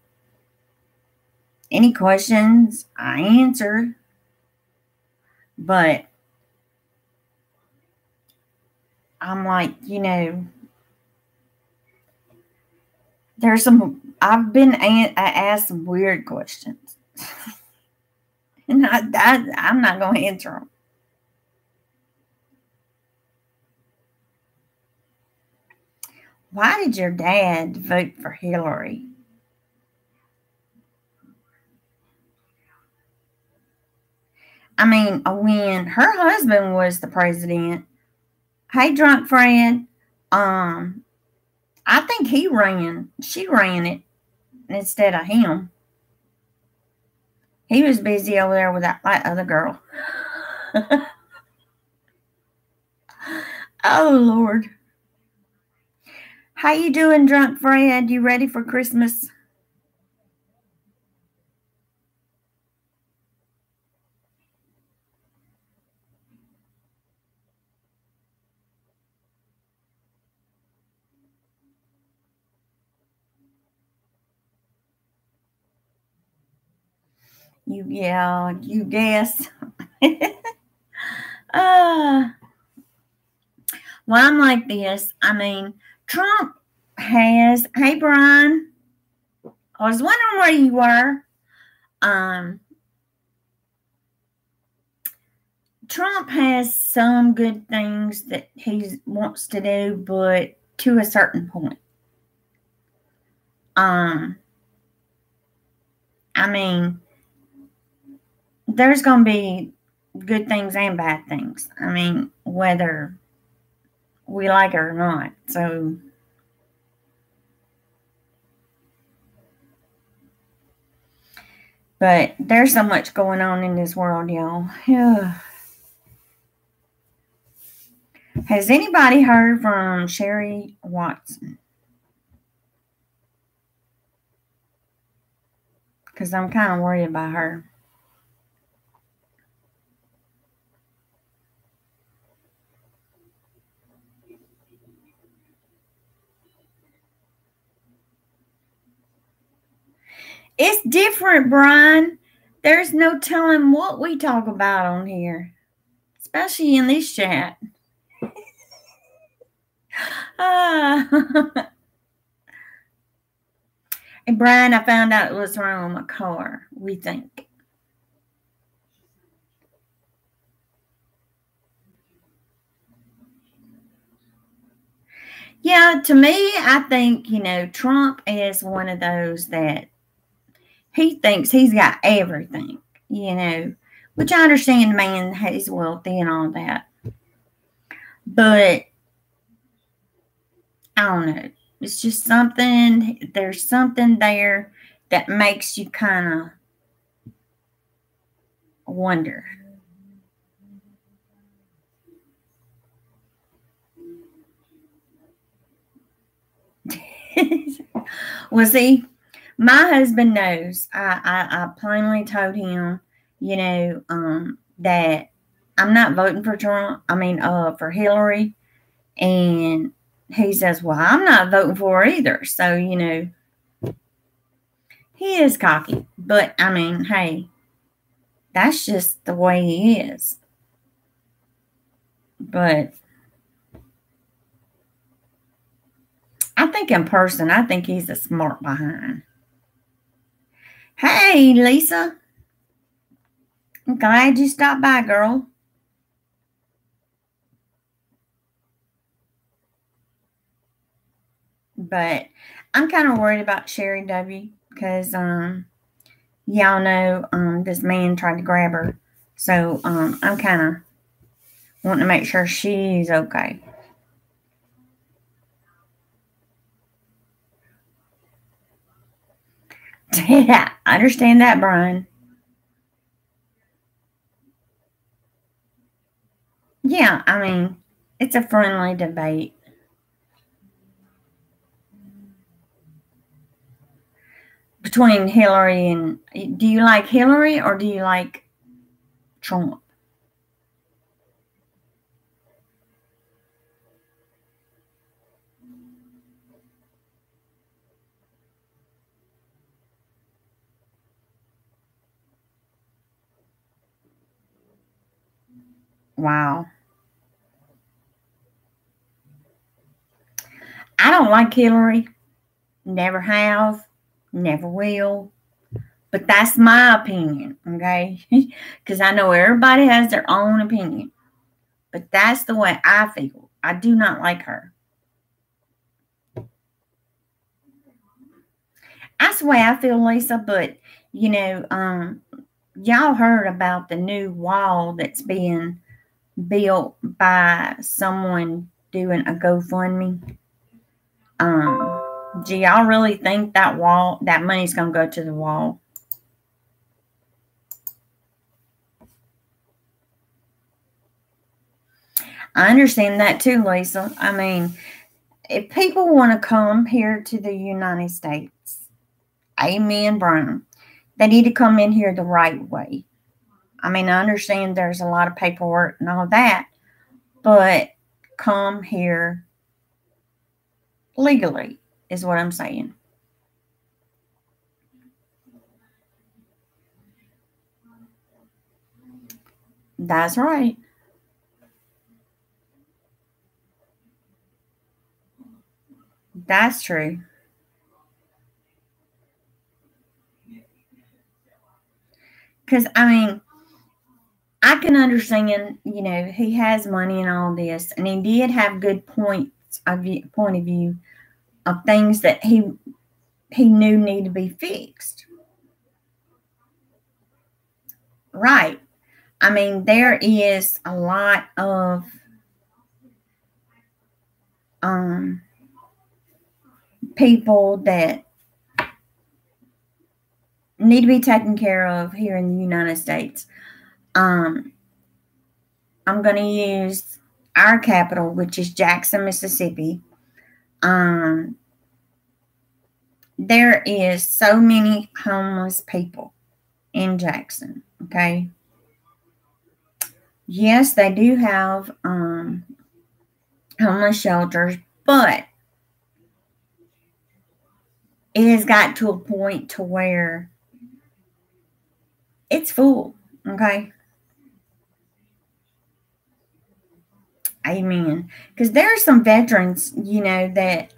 any questions, I answer. But I'm like, you know, there's some, I've been asked some weird questions. And I'm not going to answer them. Why did your dad vote for Hillary? I mean, when her husband was the president, hey, Drunk Fred, I think she ran it instead of him. He was busy over there with that other girl. Oh, Lord. How you doing, Drunk Fred? You ready for Christmas? You guess. uh, well, I'm like this. I mean, Trump has, hey, Brian, I was wondering where you were. Trump has some good things that he wants to do, but to a certain point. I mean, there's going to be good things and bad things. I mean, whether we like it or not. So, but there's so much going on in this world, y'all. Has anybody heard from Sherry Watson? Because I'm kind of worried about her. It's different, Brian. There's no telling what we talk about on here, especially in this chat. And Brian, I found out what's wrong with my car, we think. Yeah, to me, I think, Trump is one of those that he thinks he's got everything, which I understand the man is wealthy and all that. But I don't know. It's just there's something there that makes you kind of wonder. Well, see, my husband knows. I plainly told him, that I'm not voting for Trump. I mean, for Hillary. And he says, well, I'm not voting for her either. So, he is cocky. But, I mean, hey, that's just the way he is. But I think in person, I think he's a smart behind. Hey, Lisa. I'm glad you stopped by, girl. But I'm kind of worried about Sherry W. Because, y'all know this man tried to grab her. So, I'm kind of wanting to make sure she's okay. Yeah, I understand that, Brian. Yeah, I mean, it's a friendly debate. Between Hillary and... Do you like Hillary or do you like Trump? Wow. I don't like Hillary. Never have. Never will. But that's my opinion, okay? Because I know everybody has their own opinion. But that's the way I feel. I do not like her. That's the way I feel, Lisa. But, y'all heard about the new wall that's being built by someone doing a GoFundMe. Do y'all really think that money's going to go to the wall? I understand that too, Lisa. I mean, if people want to come here to the United States, amen, Brian, they need to come in here the right way. I mean, I understand there's a lot of paperwork and all that, but come here legally is what I'm saying. That's right. That's true. Because, I mean, I can understand, he has money and all this, and he did have good point of view of things that he knew need to be fixed. Right. I mean, there is a lot of um, people that need to be taken care of here in the United States. I'm going to use our capital, which is Jackson, Mississippi. There is so many homeless people in Jackson. Okay. Yes, they do have homeless shelters, but it has got to a point to where it's full. Okay. Amen. Because there are some veterans, that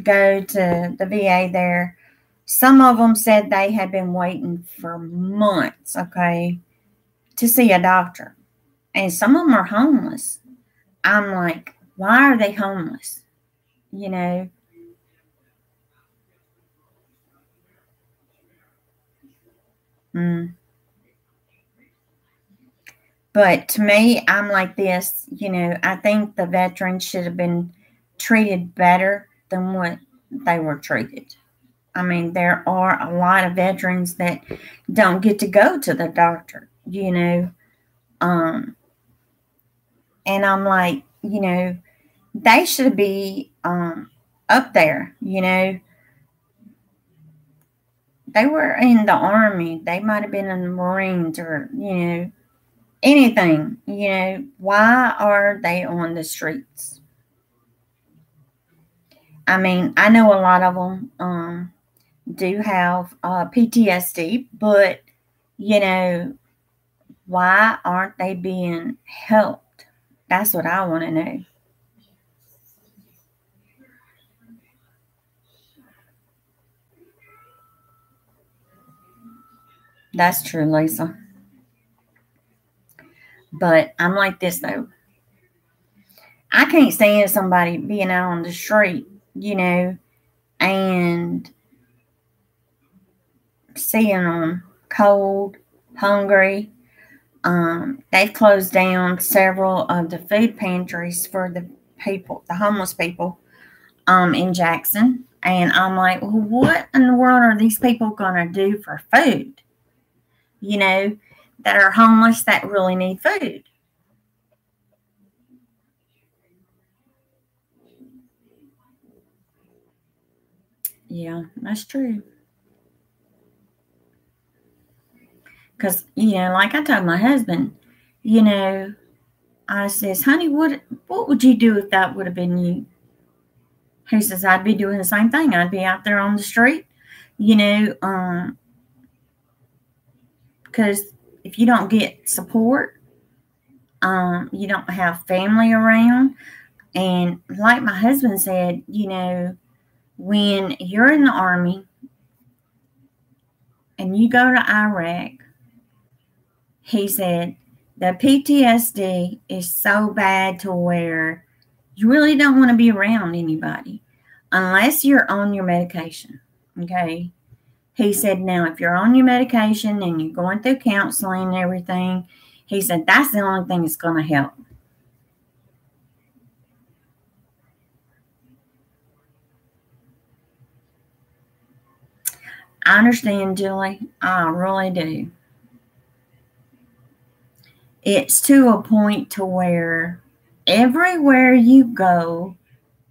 go to the VA there. Some of them said they had been waiting for months, okay, to see a doctor. And some of them are homeless. I'm like, why are they homeless? You know? Mm. But to me, I'm like this, I think the veterans should have been treated better than what they were treated. I mean, there are a lot of veterans that don't get to go to the doctor, and I'm like, they should be up there, They were in the Army. They might have been in the Marines or, anything, Why are they on the streets? I mean, I know a lot of them do have PTSD, but, why aren't they being helped? That's what I want to know. That's true, Lisa. But I'm like this, though. I can't stand somebody being out on the street, and seeing them cold, hungry. They've closed down several of the food pantries for the people, the homeless people, in Jackson. And I'm like, well, what in the world are these people going to do for food? That are homeless that really need food. Yeah, that's true. Because, like I told my husband, I says, honey, what would you do if that would have been you? He says, I'd be doing the same thing. I'd be out there on the street, because if you don't get support, you don't have family around. And like my husband said, when you're in the Army and you go to Iraq, he said the PTSD is so bad to where you really don't want to be around anybody unless you're on your medication. Okay. He said, now, if you're on your medication and you're going through counseling and everything, he said, that's the only thing that's going to help. I understand, Julie. I really do. It's to a point to where everywhere you go,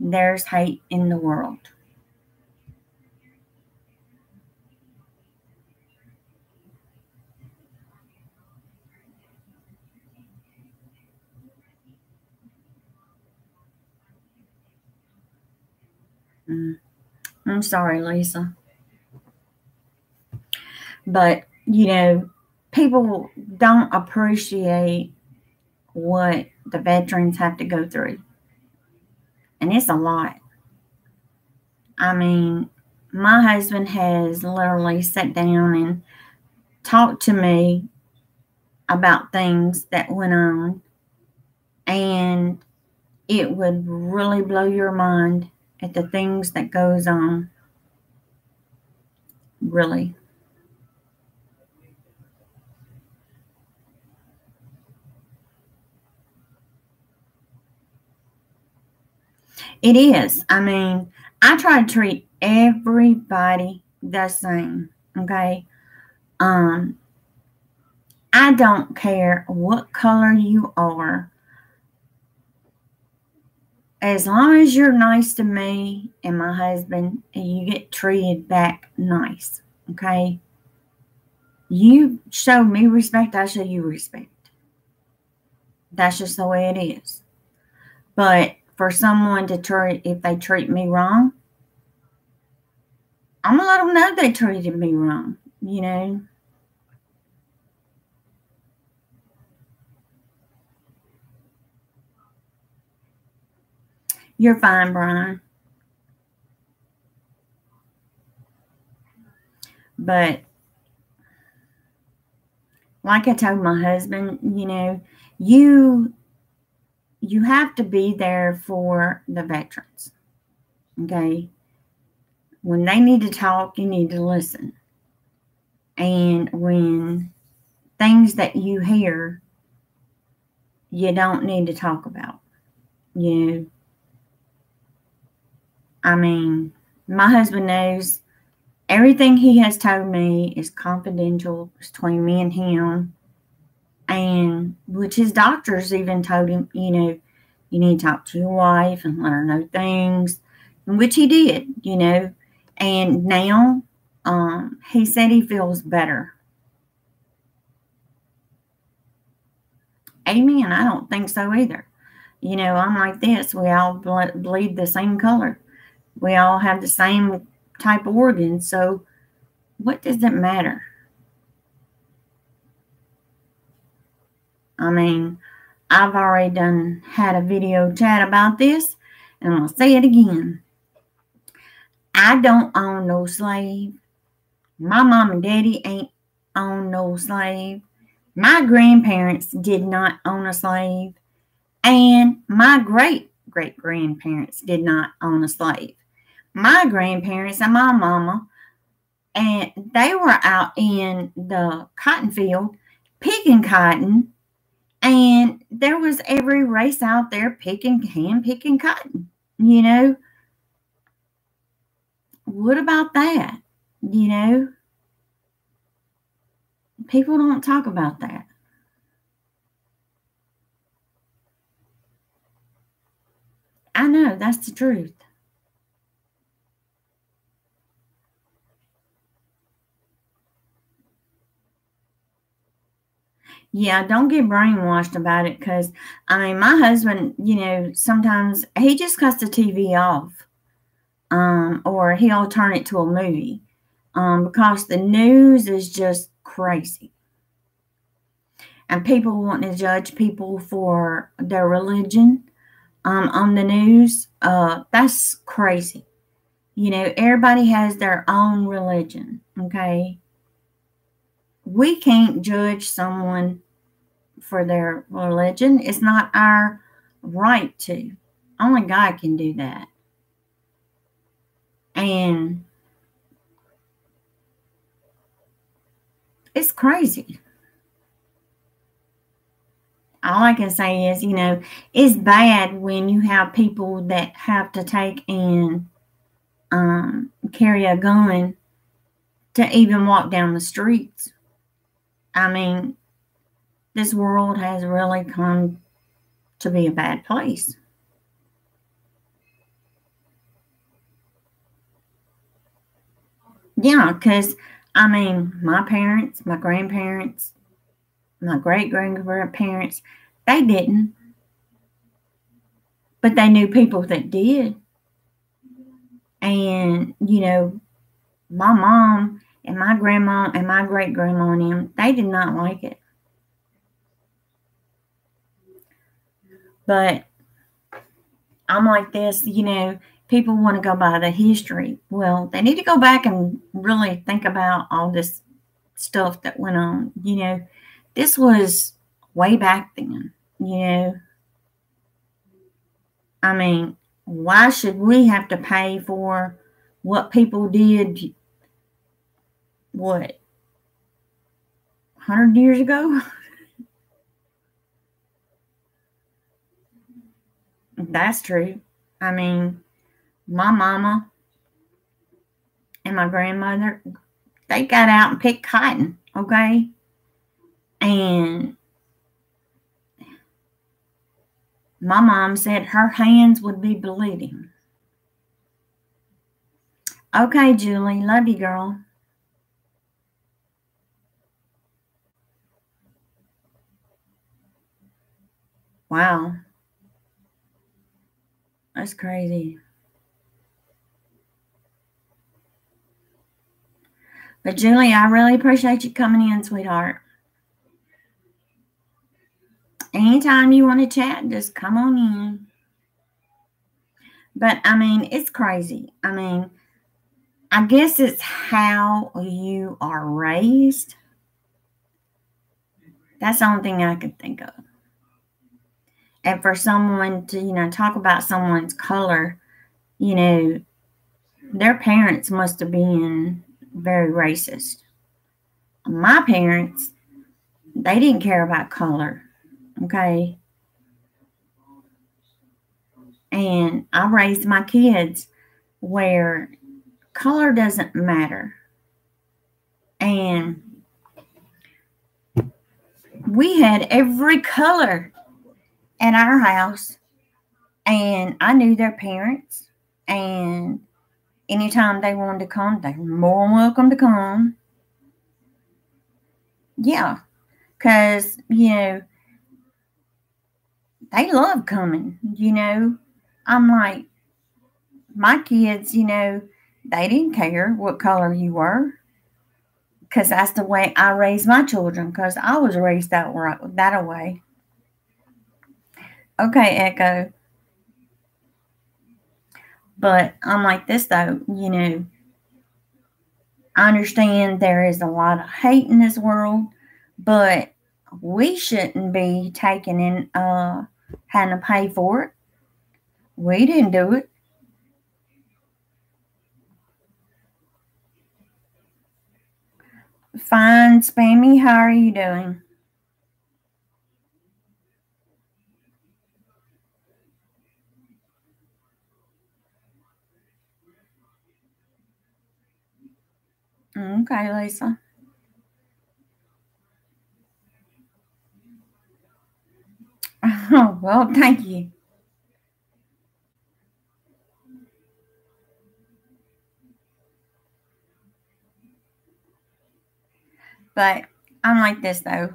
there's hate in the world. Mm. I'm sorry, Lisa. But, people don't appreciate what the veterans have to go through. And it's a lot. I mean, my husband has literally sat down and talked to me about things that went on, and it would really blow your mind at the things that goes on. Really. It is. I mean, I try to treat everybody the same. Okay. I don't care what color you are. As long as you're nice to me and my husband and you get treated back nice. Okay. You show me respect, I show you respect. That's just the way it is. But for someone to treat, if they treat me wrong, I'm going to let them know they treated me wrong, you know. You're fine, Brian. But like I told my husband, you know, you have to be there for the veterans. Okay? When they need to talk, you need to listen. And when things that you hear, you don't need to talk about. You know, I mean, my husband knows everything he has told me is confidential. It's between me and him. And which his doctors even told him, you know, you need to talk to your wife and let her know things, which he did, you know. And now he said he feels better. Amen. I don't think so either. You know, I'm like this. We all bleed the same color. We all have the same type of organs. So what does it matter? I mean, I've already had a video chat about this, and I'm going to say it again. I don't own no slave. My mom and daddy ain't own no slave. My grandparents did not own a slave. And my great-great-grandparents did not own a slave. My grandparents and my mama, and they were out in the cotton field picking cotton, and there was every race out there hand picking cotton, you know. What about that? You know, people don't talk about that. I know, that's the truth. Yeah, don't get brainwashed about it, because, I mean, my husband, you know, sometimes he just cuts the TV off, or he'll turn it to a movie, because the news is just crazy. And people want to judge people for their religion on the news. That's crazy. You know, everybody has their own religion, okay? We can't judge someone for their religion. It's not our right to. Only God can do that. And it's crazy. All I can say is, you know, it's bad when you have people that have to take and carry a gun to even walk down the streets. I mean, this world has really come to be a bad place. Yeah, because, I mean, my parents, my grandparents, my great-grandparents, they didn't. But they knew people that did. And, you know, my mom And my grandma and my great-grandma and them, they did not like it. But I'm like this, people want to go by the history. Well, they need to go back and really think about all this stuff that went on. This was way back then, I mean, why should we have to pay for what people did, 100 years ago? That's true. I mean, my mama and my grandmother, they got out and picked cotton, okay? And my mom said her hands would be bleeding. Okay, Julie, love you, girl. Wow. That's crazy. But Julie, I really appreciate you coming in, sweetheart. Anytime you want to chat, just come on in. But, I mean, it's crazy. I mean, I guess it's how you are raised. That's the only thing I could think of. And for someone to, talk about someone's color, their parents must have been very racist. My parents, they didn't care about color, okay? And I raised my kids where color doesn't matter. And we had every color at our house. And I knew their parents. And anytime they wanted to come, they were more than welcome to come. Yeah. Because, they love coming, I'm like, my kids, they didn't care what color you were. Because that's the way I raised my children. Because I was raised that way. Okay, Echo. But I'm like this, though, I understand there is a lot of hate in this world, but we shouldn't be taking in, having to pay for it. We didn't do it. Fine, Spammy. How are you doing? Okay, Lisa. Oh, well, thank you. But I'm like this, though.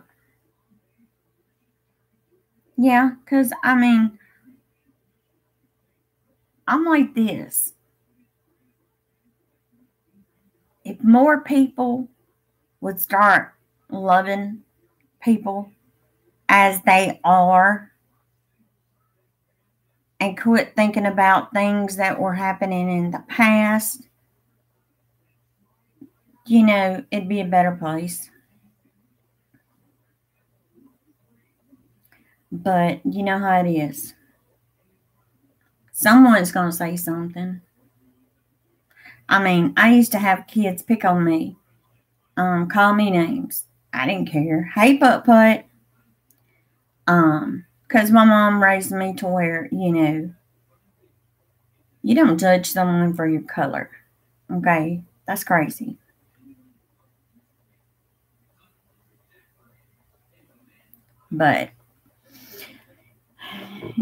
Yeah, because, I mean, I'm like this. If more people would start loving people as they are and quit thinking about things that were happening in the past, it'd be a better place. But you know how it is. Someone's going to say something. I mean, I used to have kids pick on me, call me names. I didn't care. Hey, Putt. Because my mom raised me to where, you don't judge someone for your color. Okay? That's crazy. But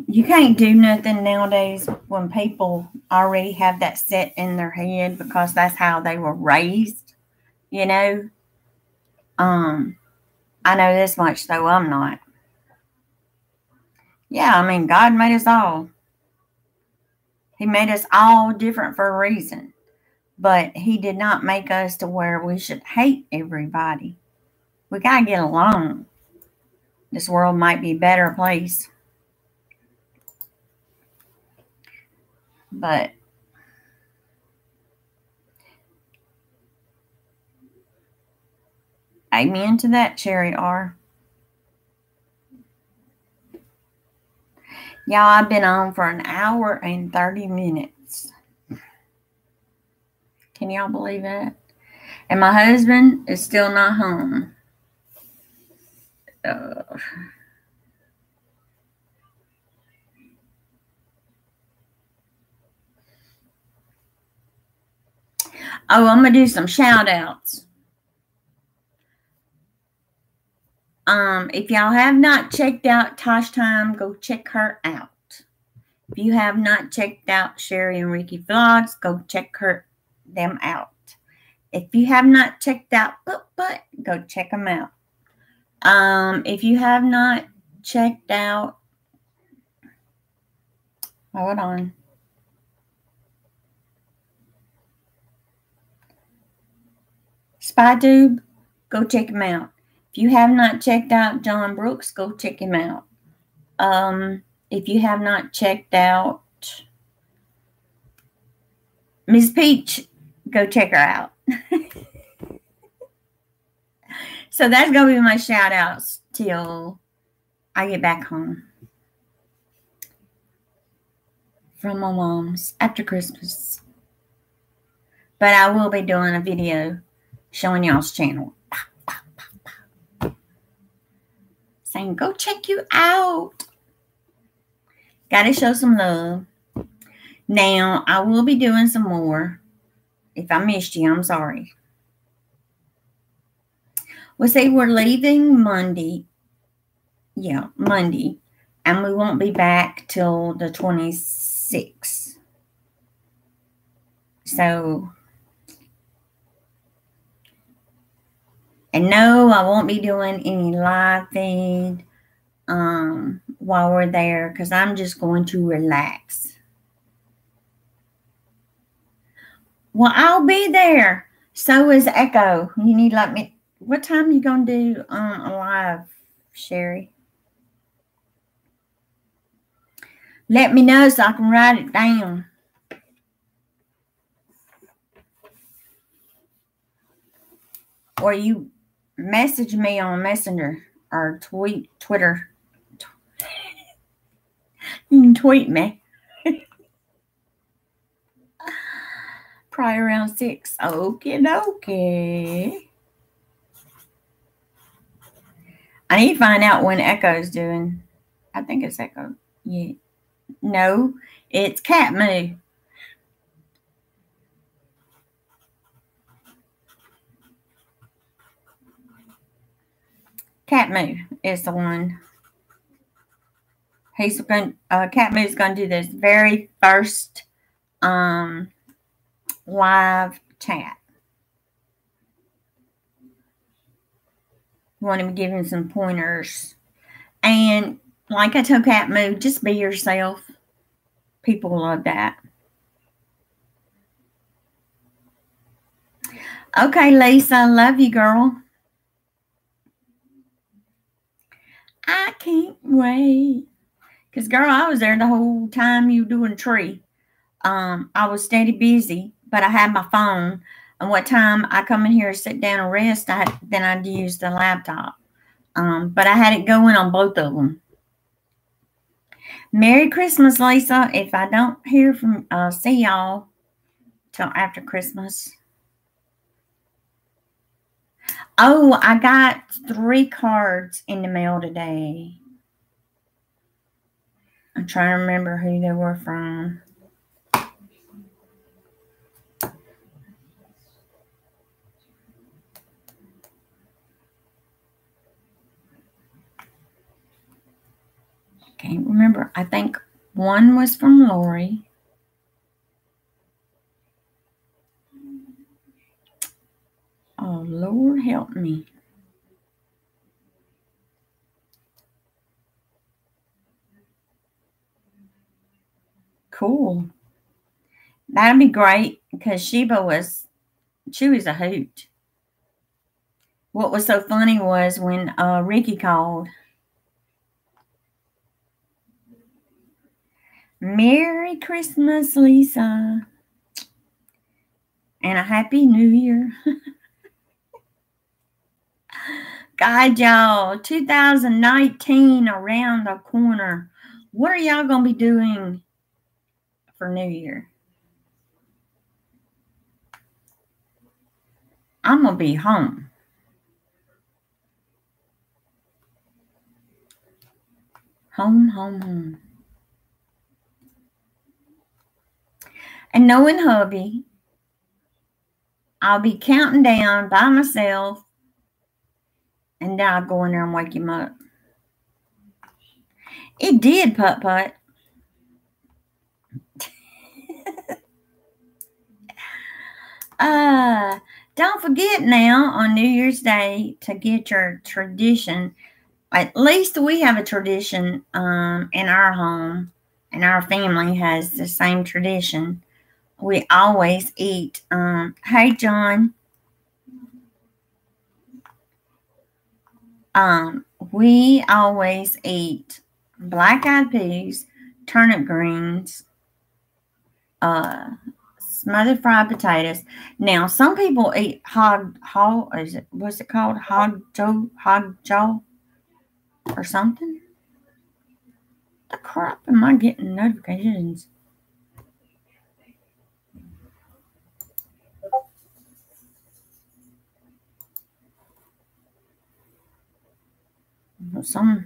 you can't do nothing nowadays when people already have that set in their head because that's how they were raised, I know this much, though, I'm not. Yeah, I mean, God made us all. He made us all different for a reason. But he did not make us to where we should hate everybody. We got to get along. This world might be a better place. But amen to that, Cherry R. Y'all, I've been on for an hour and 30 minutes. Can y'all believe that? And my husband is still not home. Oh, I'm going to do some shout outs. If y'all have not checked out Tosh Time, go check her out. If you have not checked out Sherry and Ricky Vlogs, go check them out. If you have not checked out But, go check them out. If you have not checked out, hold on. SpyTube, go check him out. If you have not checked out John Brooks, go check him out. If you have not checked out Ms. Peach, go check her out. So that's going to be my shout outs till I get back home from my mom's after Christmas. But I will be doing a video showing y'all's channel. Saying, go check you out. Gotta show some love. Now, I will be doing some more. If I missed you, I'm sorry. We'll say we're leaving Monday. Yeah, Monday. And we won't be back till the 26th. So, and no, I won't be doing any live feed while we're there because I'm just going to relax. Well, I'll be there. So is Echo. You need to let me. What time are you going to do a live, Sherry? Let me know so I can write it down. Or you message me on Messenger or Twitter. You can tweet me. Probably around 6. Okie dokie. I need to find out when Echo's doing. I think it's Echo. Yeah. No, it's Cat Moo. Cat Moo is the one. He's going. Cat Moo's going to do this very first live chat. Want to give him some pointers, and like I told Cat Moo, just be yourself. People love that. Okay, Lisa, love you, girl. I can't wait. Because, girl, I was there the whole time you were doing tree. I was steady busy, but I had my phone. And what time I come in here, sit down and rest, then I'd use the laptop. But I had it going on both of them. Merry Christmas, Lisa. If I don't hear from, see y'all till after Christmas. Oh, I got 3 cards in the mail today. I'm trying to remember who they were from. Can't remember. I think one was from Lori. Oh, Lord help me. Cool. That'd be great. because she was a hoot. What was so funny was when Ricky called. Merry Christmas, Lisa. And a Happy New Year. God, y'all, 2019 around the corner. What are y'all going to be doing for New Year? I'm going to be home. Home. And knowing hubby, I'll be counting down by myself, and then I'll go in there and wake him up. It did, Putt. Don't forget now on New Year's Day to get your tradition. At least we have a tradition in our home, and our family has the same tradition. We always eat. Hey, John. We always eat black-eyed peas, turnip greens, smothered fried potatoes. Now, some people eat what's it called? Hog jaw or something? The crap am I getting notifications? Some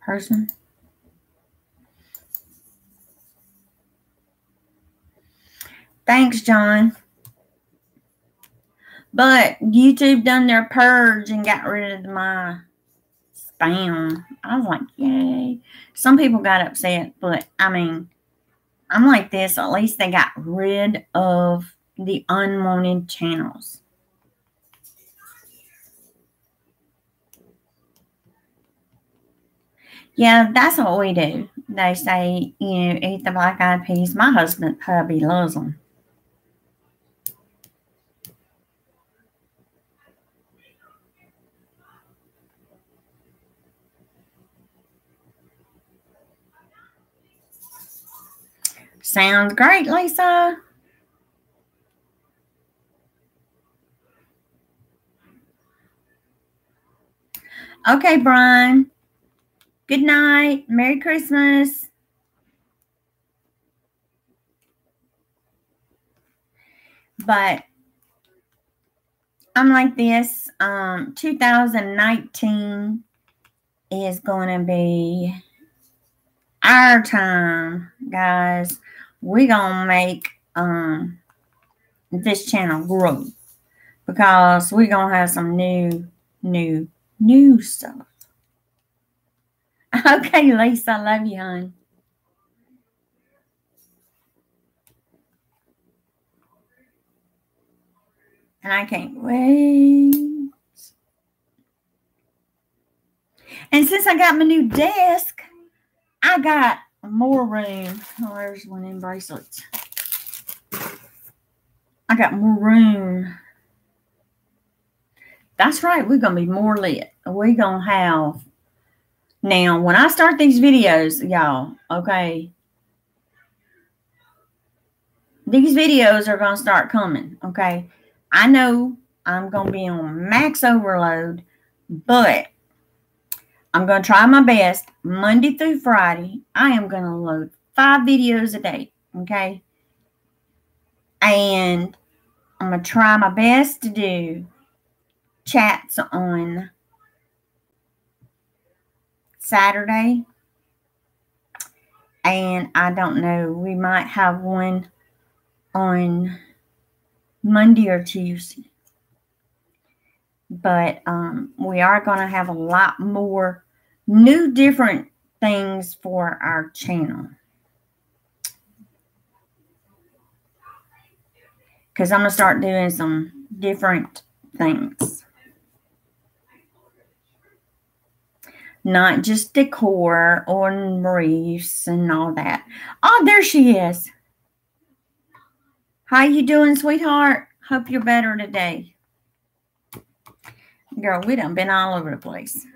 person. Thanks, John. But YouTube done their purge and got rid of my spam. I was like, yay. Some people got upset, but I mean, I'm like this. At least they got rid of the unwanted channels. Yeah, that's what we do. They say, eat the black-eyed peas. My hubby loves them. Sounds great, Lisa. Okay, Brian. Good night. Merry Christmas. But I'm like this. 2019 is going to be our time, guys. We're going to make this channel grow, because we're going to have some new stuff. Okay, Lisa, I love you, hon. And I can't wait. And since I got my new desk, I got more room. Oh, there's one in bracelets. I got more room. That's right. We're going to be more lit. We're going to have... Now, when I start these videos, y'all, okay, these videos are going to start coming, okay? I know I'm going to be on max overload, but I'm going to try my best. Monday through Friday, I am going to load 5 videos a day, okay? And I'm going to try my best to do chats on Saturday. And I don't know, we might have one on Monday or Tuesday. But we are going to have a lot more new different things for our channel. Because I'm going to start doing some different things. Not just decor or reefs and all that. Oh, there she is. How you doing, sweetheart? Hope you're better today. Girl, we done been all over the place.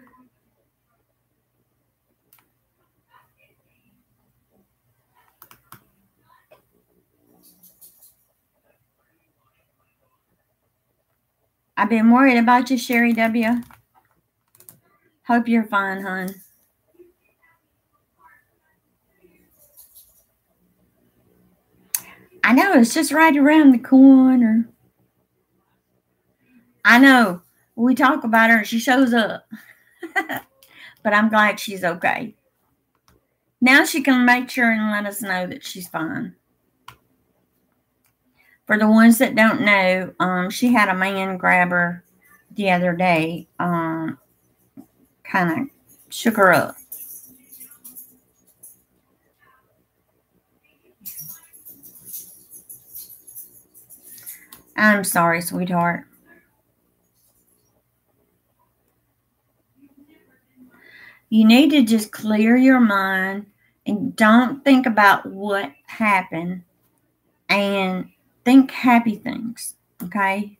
I've been worried about you, Sherry W. Hope you're fine, hon. I know, it's just right around the corner. I know. We talk about her and she shows up. But I'm glad she's okay. Now she can make sure and let us know that she's fine. For the ones that don't know, she had a man grab her the other day. Kind of shook her up. I'm sorry, sweetheart. You need to just clear your mind and don't think about what happened and think happy things, okay?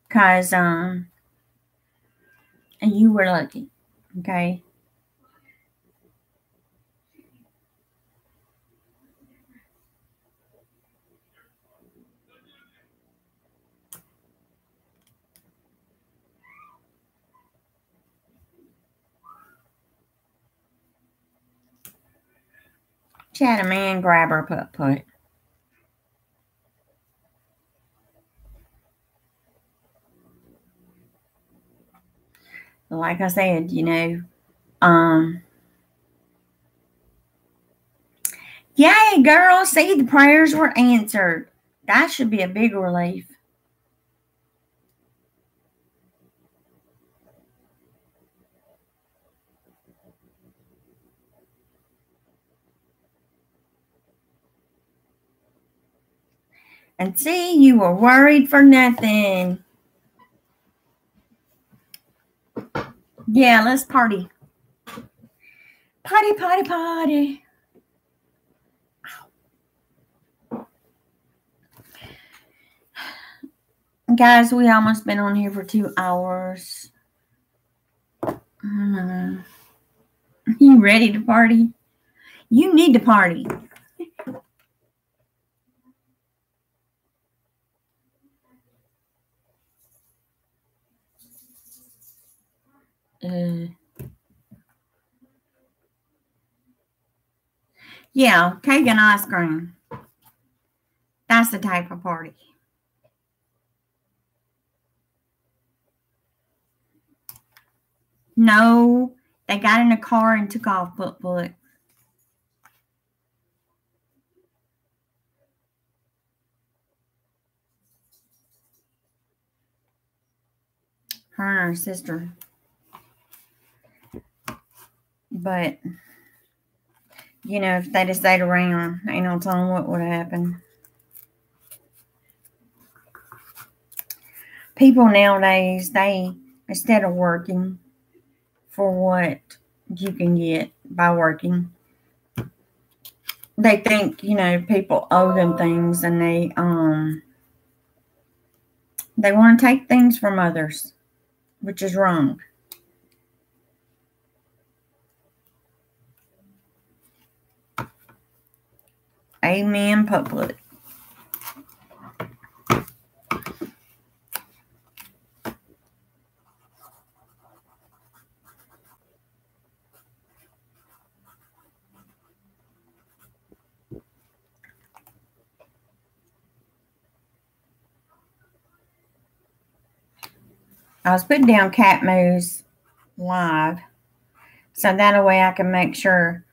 Because and you were lucky, okay? She had a man grab her putt. Like I said, yay, girl, see, the prayers were answered. That should be a big relief. And see, you were worried for nothing. Yeah, let's party. Party, party, party. Guys, we almost been on here for 2 hours. You ready to party? You need to party. Yeah, cake and ice cream. That's the type of party. No, they got in a car and took off, Put. Her and her sister. But, if they'd have stayed around, ain't no telling what would have happened. People nowadays, they, instead of working for what you can get by working, they think, people owe them things and they want to take things from others, which is wrong. Amen, Put. I was putting down cat moves live, so that way I can make sure,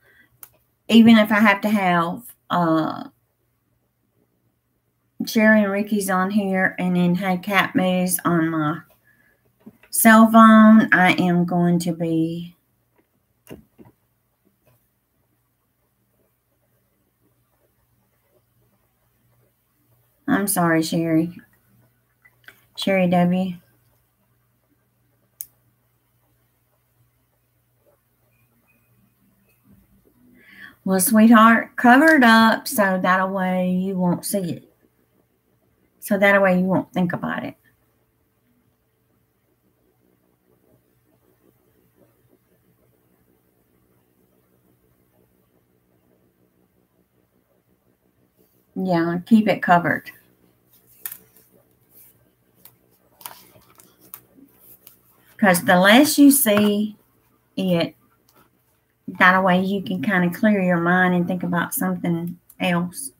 even if I have to have Sherry and Ricky's on here and then have cat moves on my cell phone, I am going to be I'm sorry, Sherry. Sherry W. Well, sweetheart, cover it up so that way you won't see it. So that way you won't think about it. Yeah, keep it covered. Because the less you see it, that way you can kind of clear your mind and think about something else.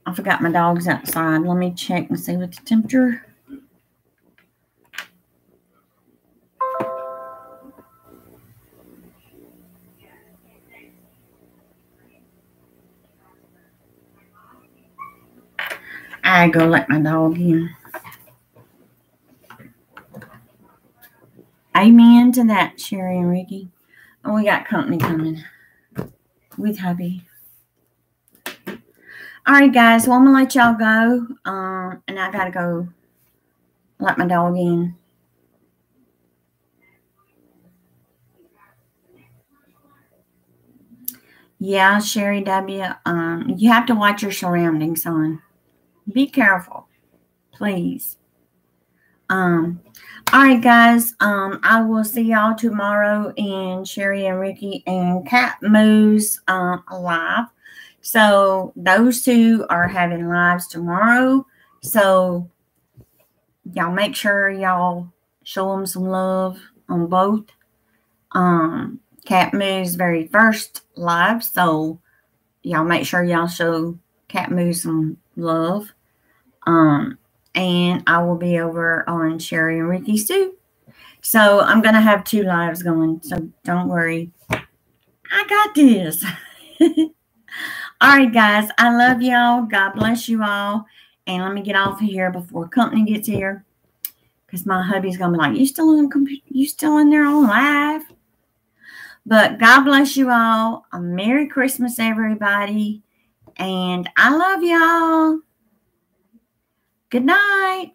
I forgot my dog's outside. Let me check and see what the temperature. I go let my dog in. Amen to that, Sherry and Ricky. Oh, we got company coming with hubby. All right, guys. Well, I'm going to let y'all go. And I got to go let my dog in. Yeah, Sherry W. You have to watch your surroundings, son. Be careful, please. All right, guys. I will see y'all tomorrow in Sherry and Ricky and Cat Moose live. So those two are having lives tomorrow. So y'all make sure y'all show them some love on both. Cat Moo's very first live. So y'all make sure y'all show Cat Moo some love. And I will be over on Sherry and Ricky's too. So I'm going to have 2 lives going. So don't worry. I got this. All right, guys. I love y'all. God bless you all. And let me get off of here before company gets here. Because my hubby's going to be like, you still in there on live? But God bless you all. A Merry Christmas, everybody. And I love y'all. Good night.